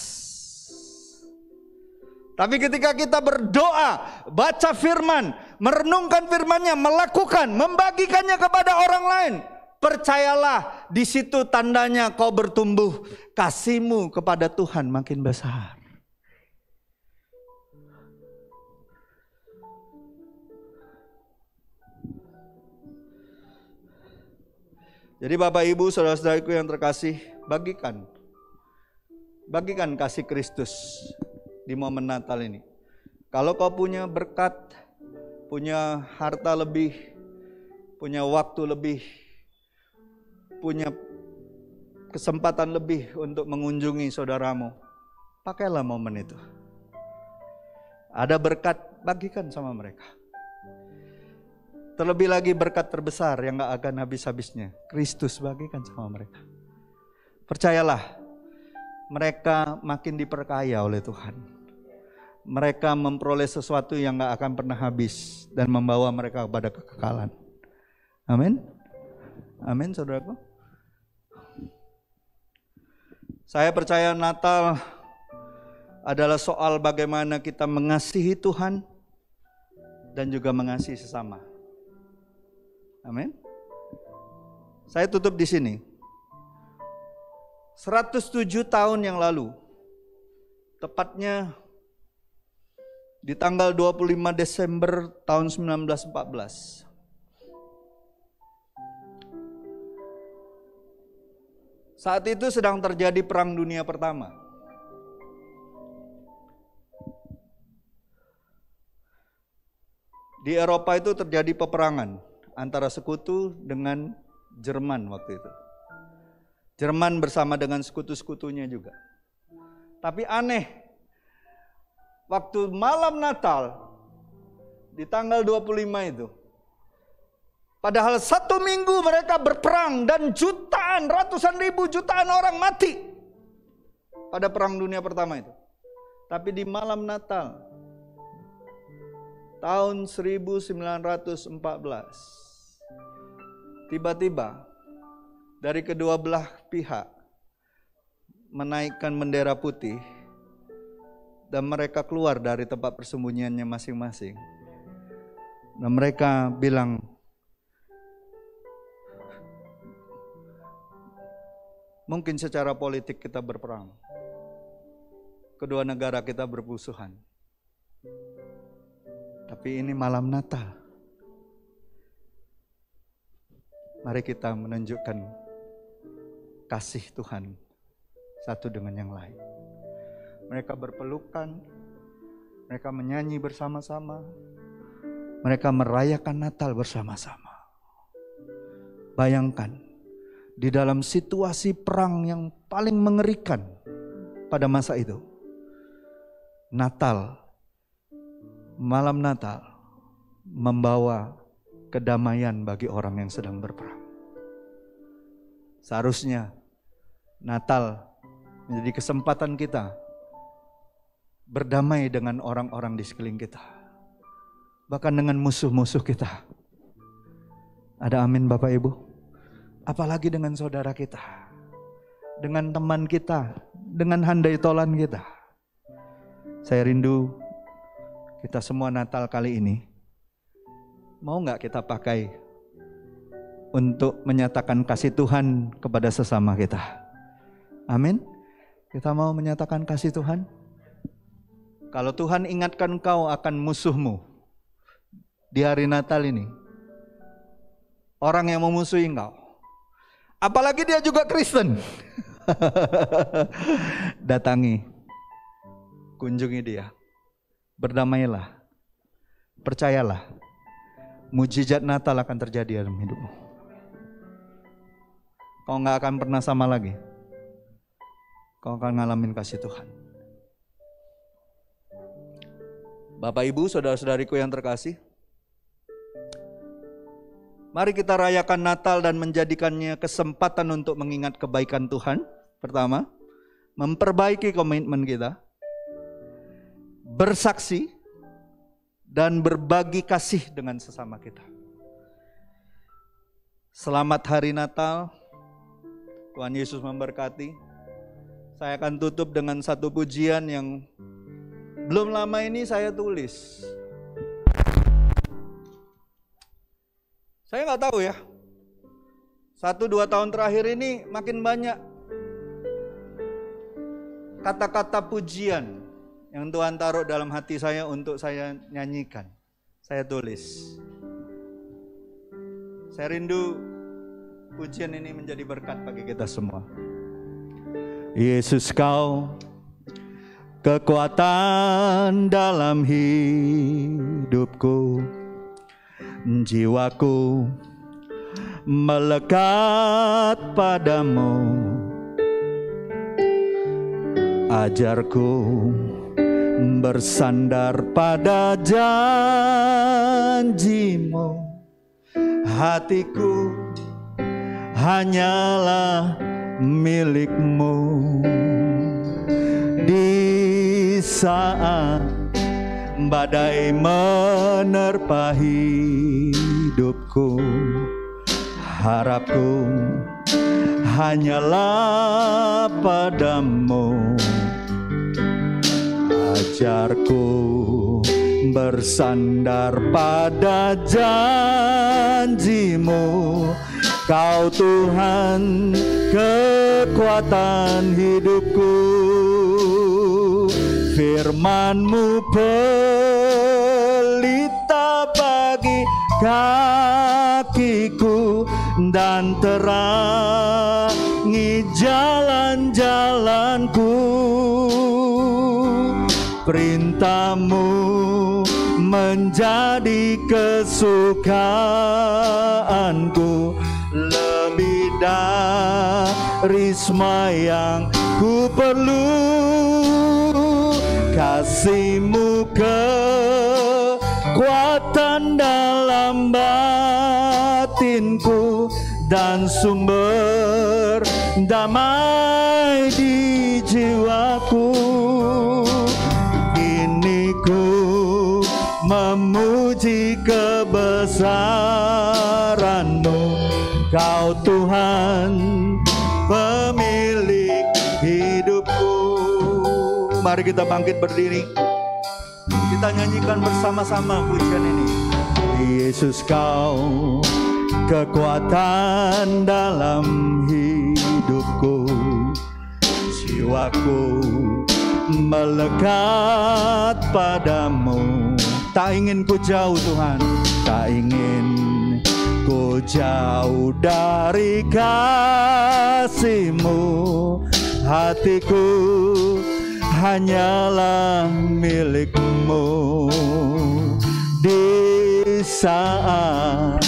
C: Tapi ketika kita berdoa, baca firman, merenungkan firman-Nya, melakukan, membagikannya kepada orang lain, percayalah, di situ tandanya kau bertumbuh. Kasihmu kepada Tuhan makin besar. Jadi Bapak Ibu, saudara-saudariku yang terkasih, bagikan kasih Kristus di momen Natal ini. Kalau kau punya berkat, punya harta lebih, punya waktu lebih, punya kesempatan lebih untuk mengunjungi saudaramu, pakailah momen itu. Ada berkat, bagikan sama mereka. Terlebih lagi berkat terbesar yang gak akan habis-habisnya, Kristus, bagikan sama mereka. Percayalah, mereka makin diperkaya oleh Tuhan. Mereka memperoleh sesuatu yang gak akan pernah habis dan membawa mereka kepada kekekalan. Amin. Amin, saudaraku. Saya percaya Natal adalah soal bagaimana kita mengasihi Tuhan dan juga mengasihi sesama. Amin. Saya tutup di sini. 107 tahun yang lalu, tepatnya di tanggal 25 Desember tahun 1914, saat itu sedang terjadi Perang Dunia Pertama. Di Eropa itu terjadi peperangan antara sekutu dengan Jerman waktu itu. Jerman bersama dengan sekutu-sekutunya juga. Tapi aneh, waktu malam Natal di tanggal 25 itu, padahal 1 minggu mereka berperang dan jutaan, ratusan ribu, jutaan orang mati pada Perang Dunia Pertama itu. Tapi di malam Natal tahun 1914, tiba-tiba dari kedua belah pihak menaikkan bendera putih dan mereka keluar dari tempat persembunyiannya masing-masing. Dan mereka bilang, mungkin secara politik kita berperang, kedua negara kita bermusuhan, tapi ini malam Natal. Mari kita menunjukkan kasih Tuhan satu dengan yang lain. Mereka berpelukan, mereka menyanyi bersama-sama, mereka merayakan Natal bersama-sama. Bayangkan, di dalam situasi perang yang paling mengerikan pada masa itu, Natal, malam Natal, membawa kedamaian bagi orang yang sedang berperang. Seharusnya Natal menjadi kesempatan kita berdamai dengan orang-orang di sekeliling kita, bahkan dengan musuh-musuh kita. Ada amin Bapak Ibu? apalagi dengan saudara kita, dengan teman kita, dengan handai tolan kita. Saya rindu kita semua Natal kali ini, mau gak kita pakai untuk menyatakan kasih Tuhan kepada sesama kita? Amin. Kita mau menyatakan kasih Tuhan. Kalau Tuhan ingatkan kau akan musuhmu di hari Natal ini, orang yang memusuhi engkau, apalagi dia juga Kristen, datangi, kunjungi dia, berdamailah, percayalah, mujizat Natal akan terjadi dalam hidupmu. Kau gak akan pernah sama lagi. Kau akan ngalamin kasih Tuhan. Bapak Ibu, saudara-saudariku yang terkasih, mari kita rayakan Natal dan menjadikannya kesempatan untuk mengingat kebaikan Tuhan. Pertama, memperbaiki komitmen kita, bersaksi, dan berbagi kasih dengan sesama kita. Selamat Hari Natal. Tuhan Yesus memberkati. Saya akan tutup dengan satu pujian yang belum lama ini saya tulis. Saya nggak tahu ya, 1-2 tahun terakhir ini makin banyak kata-kata pujian yang Tuhan taruh dalam hati saya untuk saya nyanyikan. Saya tulis. Saya rindu pujian ini menjadi berkat bagi kita semua. Yesus, kau kekuatan dalam hidupku, jiwaku melekat padamu. Ajarku bersandar pada janjimu. Hatiku hanyalah milikmu. Di saat badai menerpa hidupku, harapku hanyalah padamu. Ajarku bersandar pada janjimu. Kau Tuhan kekuatan hidupku. Firman-Mu pelita bagi kakiku dan terangi jalan-jalanku. Perintah-Mu menjadi kesukaanku, lebih dari semua yang ku perlu. Kasih-Mu kekuatan dalam batinku dan sumber damai di jiwaku. Kini ku memuji kebesaran-Mu, Kau Tuhan pemilik hidupku. Mari kita bangkit berdiri, kita nyanyikan bersama-sama pujian ini. Yesus, Kau kekuatan dalam hidupku, jiwaku melekat padamu. Tak ingin ku jauh Tuhan, tak ingin ku jauh dari kasih-Mu. Hatiku hanyalah milik-Mu. Di saat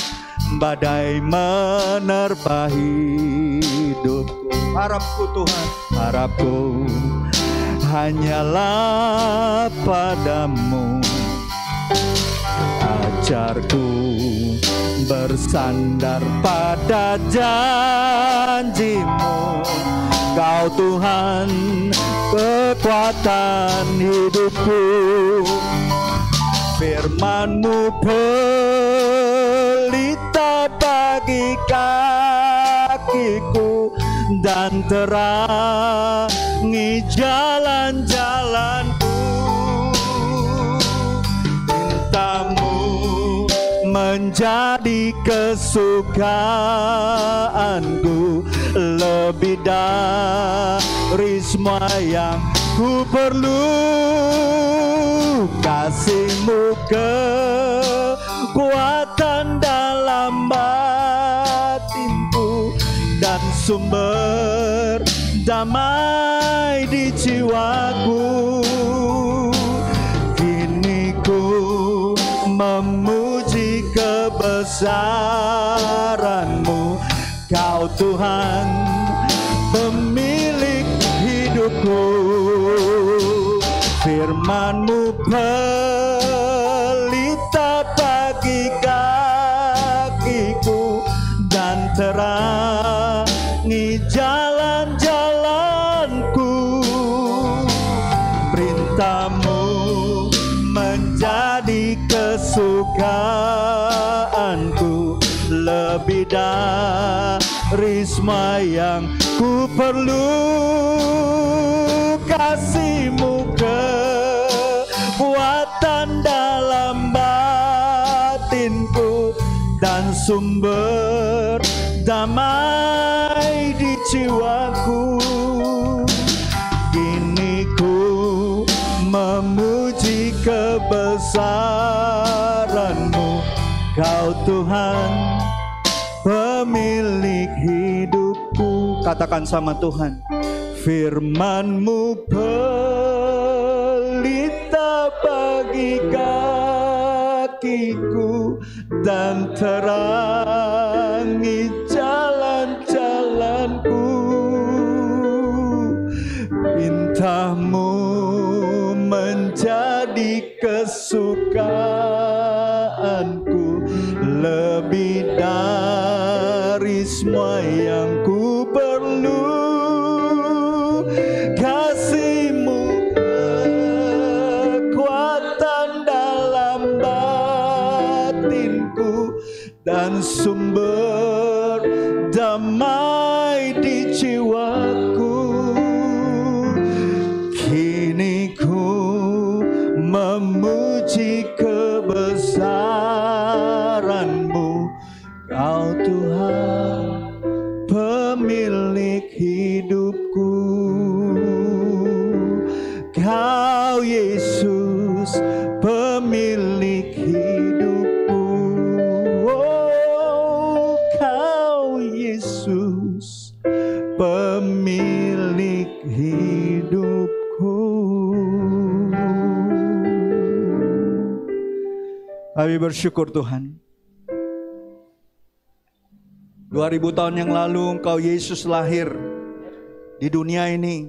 C: badai menerpa hidupku, harapku Tuhan, harapku hanyalah padamu. Ajarku bersandar pada janji-Mu, Kau Tuhan kekuatan hidupku. Firman-Mu pelita bagi kakiku hatiku dan terangi jalan-jalanku. Cintamu menjadi kesukaanku, lebih dari semua yang ku perlu. Kasih-Mu kekuatan dalam batinku dan sumber damai di jiwaku. Kini ku memuji kebesaran-Mu, Kau Tuhan pemilik hidupku. Firman-Mu pelita bagi kakiku dan terangi jalan-jalanku. Perintah-Mu menjadi kesukaanku, lebih dari semua yang ku perlu. Kasih-Mu kekuatan dalam batinku dan sumber damai di jiwaku. Kini ku memuji kebesaran-Mu, Kau Tuhan pemilik hidupku. Katakan sama Tuhan. Firman-Mu pelita bagi kakiku dan terangi jalan-jalanku. Perintah-Mu menjadi kesukaanku, lebih dari semua yang ku perlu. Kasih-Mu kekuatan dalam batinku dan sumber damai di jiwaku. Kini ku memuji kebesaran-Mu, Kau Tuhan pemilik hidupku. Kau Yesus pemilik hidupku. Oh, Kau Yesus pemilik hidupku. Kami bersyukur Tuhan. 2000 tahun yang lalu Engkau Yesus lahir di dunia ini,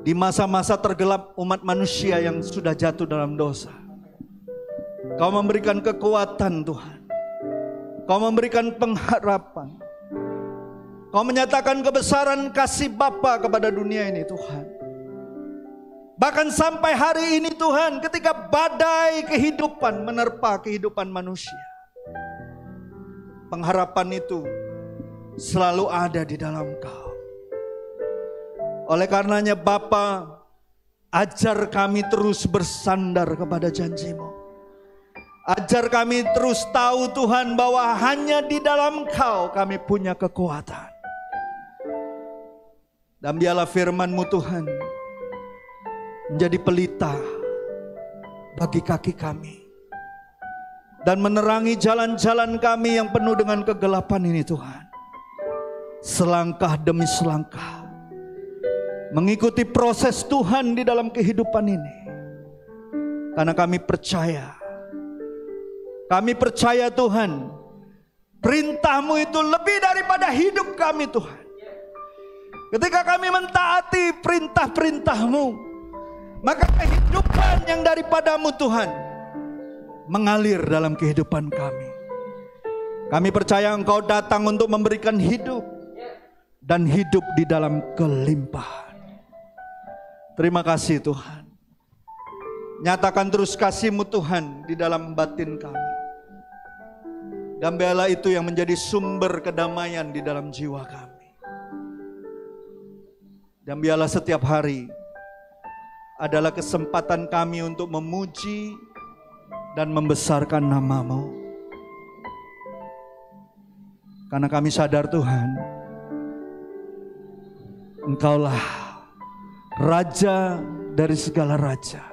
C: di masa-masa tergelap umat manusia yang sudah jatuh dalam dosa. Kau memberikan kekuatan Tuhan. Kau memberikan pengharapan. Kau menyatakan kebesaran kasih Bapa kepada dunia ini Tuhan. Bahkan sampai hari ini Tuhan, ketika badai kehidupan menerpa kehidupan manusia, pengharapan itu selalu ada di dalam Kau. Oleh karenanya Bapa, ajar kami terus bersandar kepada janji-Mu. Ajar kami terus tahu Tuhan bahwa hanya di dalam Kau kami punya kekuatan. Dan biarlah firman-Mu Tuhan menjadi pelita bagi kaki kami dan menerangi jalan-jalan kami yang penuh dengan kegelapan ini Tuhan. Selangkah demi selangkah mengikuti proses Tuhan di dalam kehidupan ini. Karena kami percaya Tuhan, perintah-Mu itu lebih daripada hidup kami Tuhan. Ketika kami mentaati perintah-perintah-Mu, maka kehidupan yang daripada-Mu Tuhan mengalir dalam kehidupan kami. Kami percaya Engkau datang untuk memberikan hidup dan hidup di dalam kelimpahan. Terima kasih Tuhan. Nyatakan terus kasih-Mu Tuhan di dalam batin kami. Dan biarlah itu yang menjadi sumber kedamaian di dalam jiwa kami. Dan biarlah setiap hari adalah kesempatan kami untuk memuji dan membesarkan nama-Mu. Karena kami sadar Tuhan, Engkaulah Raja dari segala raja,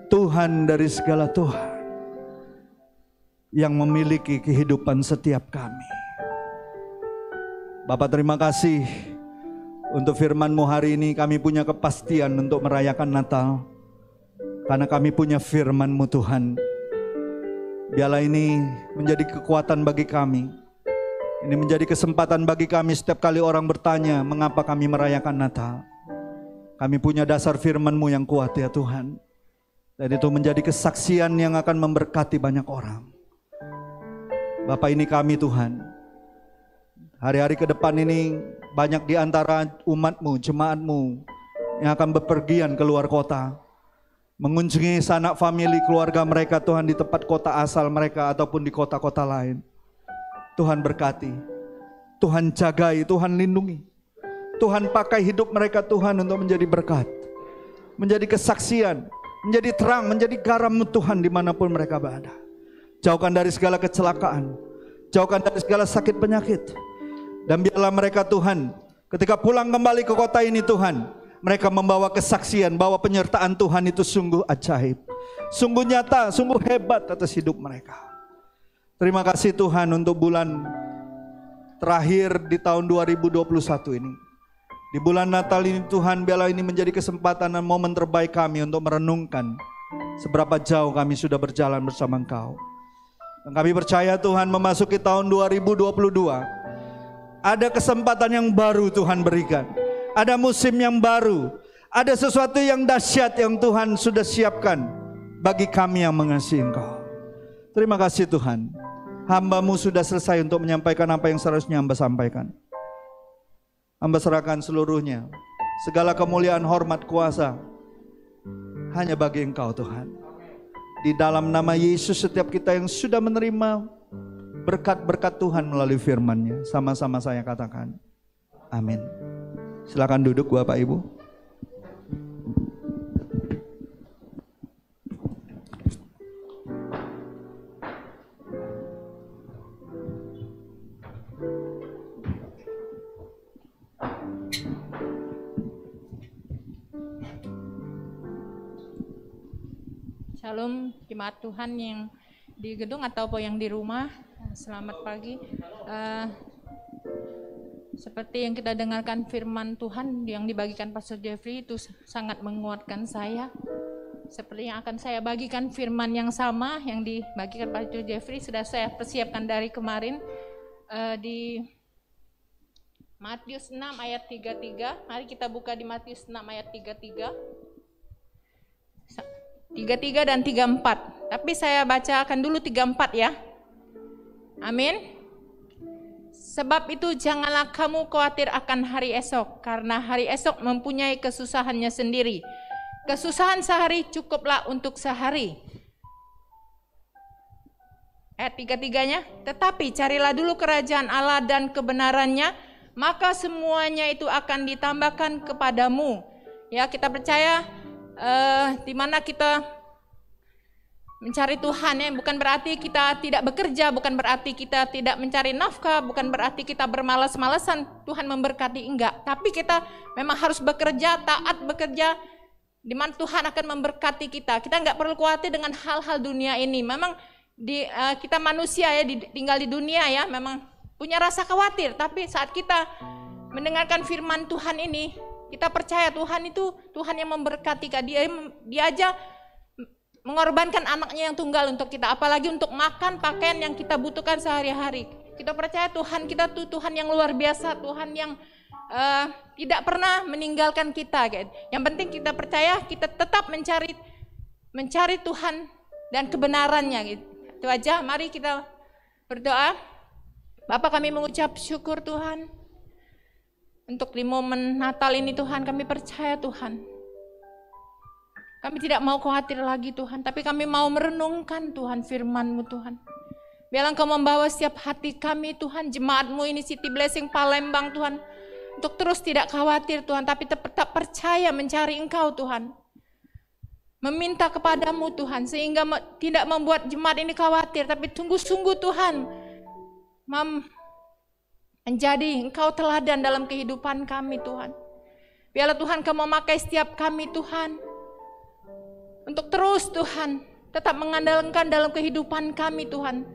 C: Tuhan dari segala Tuhan, yang memiliki kehidupan setiap kami. Bapa, terima kasih untuk firman-Mu hari ini. Kami punya kepastian untuk merayakan Natal, karena kami punya firman-Mu Tuhan. Biarlah ini menjadi kekuatan bagi kami. Ini menjadi kesempatan bagi kami setiap kali orang bertanya mengapa kami merayakan Natal. Kami punya dasar firman-Mu yang kuat ya Tuhan. Dan itu menjadi kesaksian yang akan memberkati banyak orang. Bapa, ini kami Tuhan. Hari-hari ke depan ini banyak di antara umat-Mu, jemaat-Mu yang akan bepergian keluar kota, mengunjungi sanak famili keluarga mereka Tuhan di tempat kota asal mereka ataupun di kota-kota lain. Tuhan berkati, Tuhan jagai, Tuhan lindungi, Tuhan pakai hidup mereka Tuhan untuk menjadi berkat, menjadi kesaksian, menjadi terang, menjadi garam Tuhan dimanapun mereka berada. Jauhkan dari segala kecelakaan, jauhkan dari segala sakit penyakit. Dan biarlah mereka Tuhan, ketika pulang kembali ke kota ini Tuhan, mereka membawa kesaksian bahwa penyertaan Tuhan itu sungguh ajaib, sungguh nyata, sungguh hebat atas hidup mereka. Terima kasih Tuhan untuk bulan terakhir di tahun 2021 ini. Di bulan Natal ini Tuhan, biarlah ini menjadi kesempatan dan momen terbaik kami untuk merenungkan seberapa jauh kami sudah berjalan bersama Engkau. Dan kami percaya Tuhan, memasuki tahun 2022, ada kesempatan yang baru Tuhan berikan. Ada musim yang baru. Ada sesuatu yang dahsyat yang Tuhan sudah siapkan bagi kami yang mengasihi Engkau. Terima kasih Tuhan. Hamba-Mu sudah selesai untuk menyampaikan apa yang seharusnya hamba sampaikan. Hamba serahkan seluruhnya. Segala kemuliaan, hormat, kuasa hanya bagi Engkau Tuhan. Di dalam nama Yesus, setiap kita yang sudah menerima berkat-berkat Tuhan melalui firman-Nya, sama-sama saya katakan amin. Silakan duduk Bapak Ibu.
D: Shalom jemaat Tuhan yang di gedung ataupun yang di rumah. Selamat pagi. Seperti yang kita dengarkan firman Tuhan yang dibagikan Pastor Jeffrey itu sangat menguatkan saya. Seperti yang akan saya bagikan firman yang sama yang dibagikan Pastor Jeffrey sudah saya persiapkan dari kemarin di Matius 6 ayat 33. Mari kita buka di Matius 6 ayat 33 dan 34. Tapi saya bacakan dulu 34 ya. Amin. Sebab itu janganlah kamu khawatir akan hari esok, karena hari esok mempunyai kesusahannya sendiri. Kesusahan sehari cukuplah untuk sehari. Ayat 33-nya, tetapi carilah dulu kerajaan Allah dan kebenarannya, maka semuanya itu akan ditambahkan kepadamu. Ya, kita percaya di mana kita mencari Tuhan ya, bukan berarti kita tidak bekerja, bukan berarti kita tidak mencari nafkah, bukan berarti kita bermalas-malasan Tuhan memberkati, enggak. Tapi kita memang harus bekerja, taat bekerja, di mana Tuhan akan memberkati kita. Kita enggak perlu khawatir dengan hal-hal dunia ini. Memang kita manusia ya, tinggal di dunia ya, memang punya rasa khawatir. Tapi saat kita mendengarkan firman Tuhan ini, kita percaya Tuhan itu Tuhan yang memberkati. Dia aja mengorbankan anaknya yang tunggal untuk kita, apalagi untuk makan, pakaian yang kita butuhkan sehari-hari. Kita percaya Tuhan kita tuh Tuhan yang luar biasa, Tuhan yang tidak pernah meninggalkan kita. Yang penting kita percaya, kita tetap mencari Tuhan dan kebenarannya. Itu aja, mari kita berdoa. Bapa, kami mengucap syukur Tuhan untuk di momen Natal ini Tuhan, kami percaya Tuhan. Kami tidak mau khawatir lagi Tuhan, tapi kami mau merenungkan Tuhan firman-Mu Tuhan. Biarlah Engkau membawa setiap hati kami Tuhan, jemaat-Mu ini City Blessing Palembang Tuhan. untuk terus tidak khawatir Tuhan, tapi tetap percaya mencari Engkau Tuhan. Meminta kepadamu Tuhan, sehingga tidak membuat jemaat ini khawatir, tapi sungguh-sungguh Tuhan menjadi Engkau teladan dalam kehidupan kami Tuhan. Biarlah Tuhan Kau memakai setiap kami Tuhan, untuk terus Tuhan tetap mengandalkan dalam kehidupan kami Tuhan.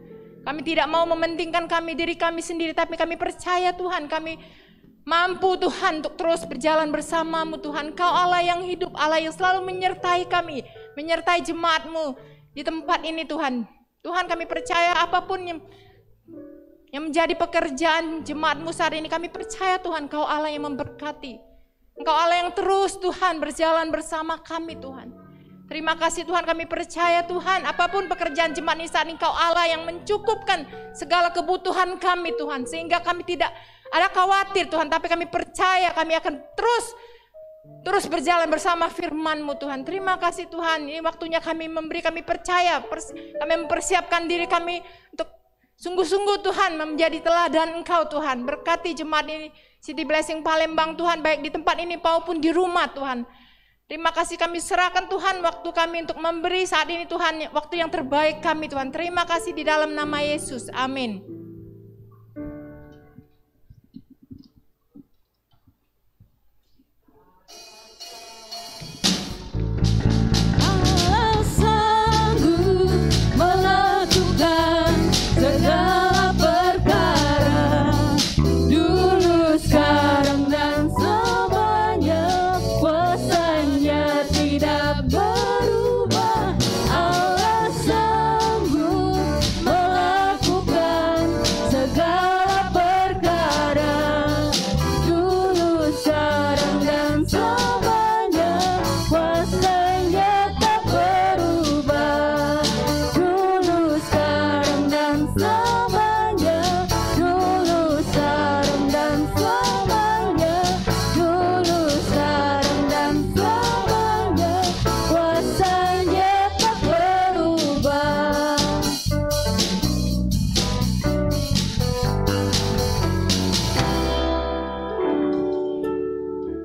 D: Kami tidak mau mementingkan diri kami sendiri, tapi kami percaya Tuhan, kami mampu Tuhan untuk terus berjalan bersama-Mu Tuhan. Kau Allah yang hidup, Allah yang selalu menyertai kami, menyertai jemaat-Mu di tempat ini Tuhan. Tuhan, kami percaya apapun yang menjadi pekerjaan jemaat-Mu saat ini, kami percaya Tuhan, Kau Allah yang memberkati. Engkau Allah yang terus Tuhan berjalan bersama kami Tuhan. Terima kasih Tuhan, kami percaya Tuhan, apapun pekerjaan jemaat ini saat ini, Kau Allah yang mencukupkan segala kebutuhan kami Tuhan. Sehingga kami tidak ada khawatir Tuhan, tapi kami percaya kami akan terus berjalan bersama firman-Mu Tuhan. Terima kasih Tuhan, ini waktunya kami memberi, kami percaya, kami mempersiapkan diri kami untuk sungguh-sungguh Tuhan menjadi teladan Engkau Tuhan. Berkati jemaat ini, City Blessing Palembang Tuhan, baik di tempat ini maupun di rumah Tuhan. Terima kasih, kami serahkan Tuhan waktu kami untuk memberi saat ini Tuhan, waktu yang terbaik kami Tuhan. Terima kasih di dalam nama Yesus, amin.
B: Allah sanggup melakukan segala perkara, dulu, sekarang, dan selamanya. Kuasanya tidak berubah. Allah sanggup melakukan segala perkara, dulu, sekarang, dan selamanya. Kuasanya tak berubah. Dulu, sekarang, dan selamanya. Dulu, sekarang, dan selamanya. Dulu, sekarang, dan selamanya. Kuasanya tak berubah.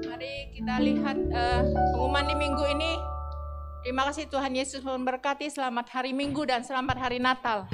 D: Mari kita lihat pengumuman di minggu ini. Terima kasih Tuhan Yesus memberkati. Selamat hari Minggu dan selamat hari Natal.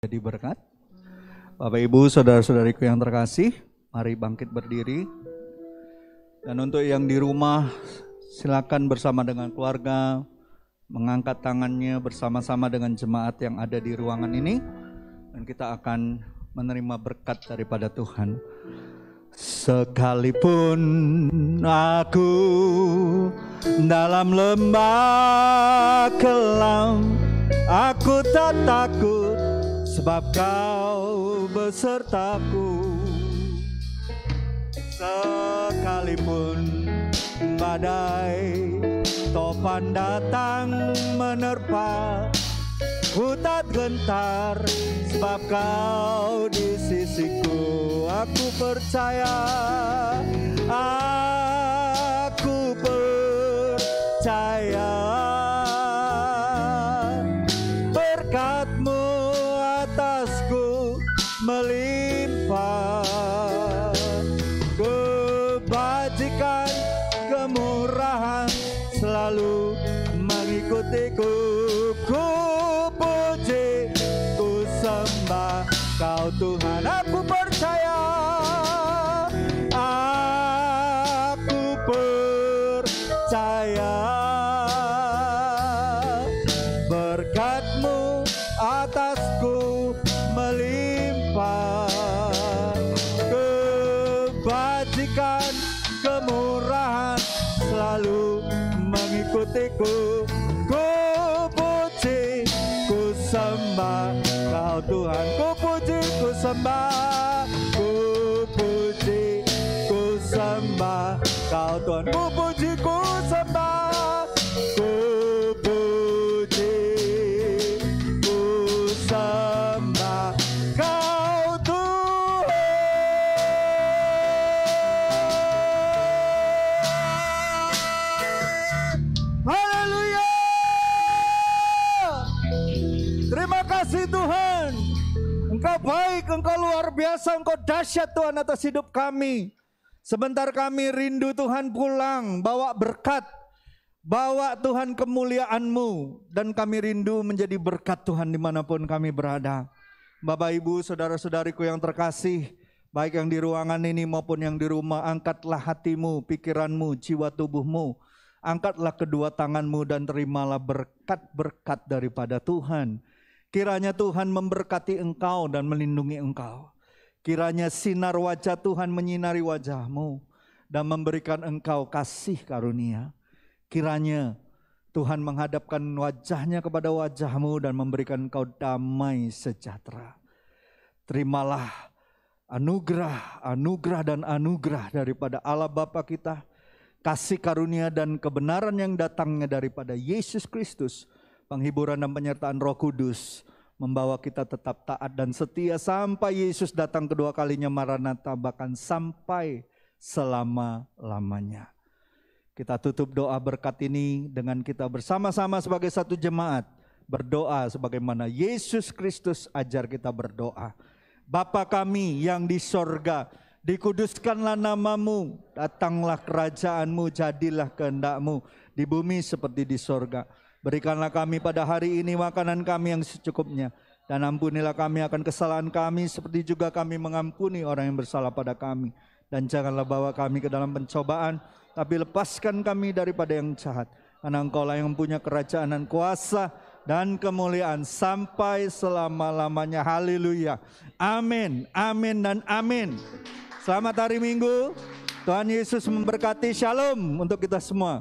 C: Jadi berkat. Bapak Ibu, saudara-saudariku yang terkasih, mari bangkit berdiri. Dan untuk yang di rumah, silakan bersama dengan keluarga mengangkat tangannya bersama-sama dengan jemaat yang ada di ruangan ini, dan kita akan menerima berkat daripada Tuhan. Sekalipun aku dalam lembah kelam, aku tak takut sebab Kau besertaku. Sekalipun badai topan datang menerpa, ku tak gentar sebab Kau di sisiku. Aku percaya, aku percaya, berkat-Mu atasku melimpah, kebajikan, kemurahan selalu mengikutiku. Ku puji, ku sembah Kau Tuhan. Aku percaya, aku percaya, berkat-Mu atasku melimpah, kebajikan, kemurahan selalu mengikutiku. Ku puji, ku sembah Kau Tuhan. Ku puji, ku sembah, ku puji, ku sembah Kau Tuhan. Ku puji, ku sembah, ku puji, ku sembah Kau Tuhan. Haleluya. Terima kasih Tuhan. Engkau baik, Engkau luar biasa, Engkau dahsyat Tuhan atas hidup kami. Sebentar kami rindu Tuhan pulang, bawa berkat, bawa Tuhan kemuliaan-Mu. Dan kami rindu menjadi berkat Tuhan dimanapun kami berada. Bapak Ibu, saudara-saudariku yang terkasih, baik yang di ruangan ini maupun yang di rumah, angkatlah hatimu, pikiranmu, jiwa tubuhmu. Angkatlah kedua tanganmu dan terimalah berkat-berkat daripada Tuhan. Kiranya Tuhan memberkati engkau dan melindungi engkau. Kiranya sinar wajah Tuhan menyinari wajahmu dan memberikan engkau kasih karunia. Kiranya Tuhan menghadapkan wajahnya kepada wajahmu dan memberikan engkau damai sejahtera. Terimalah anugerah, anugerah dan anugerah daripada Allah Bapa kita, kasih karunia dan kebenaran yang datangnya daripada Yesus Kristus, penghiburan dan penyertaan Roh Kudus, membawa kita tetap taat dan setia sampai Yesus datang kedua kalinya, Maranatha, bahkan sampai selama-lamanya. Kita tutup doa berkat ini dengan kita bersama-sama sebagai satu jemaat berdoa sebagaimana Yesus Kristus ajar kita berdoa. Bapa kami yang di sorga, dikuduskanlah namamu, datanglah kerajaanmu, jadilah kehendak-Mu di bumi seperti di sorga. Berikanlah kami pada hari ini makanan kami yang secukupnya, dan ampunilah kami akan kesalahan kami seperti juga kami mengampuni orang yang bersalah pada kami. Dan janganlah bawa kami ke dalam pencobaan, tapi lepaskan kami daripada yang jahat. Karena Engkau-lah yang mempunyai kerajaan dan kuasa dan kemuliaan sampai selama-lamanya. Haleluya. Amin, amin dan amin. Selamat hari Minggu. Tuhan Yesus memberkati. Shalom untuk kita semua.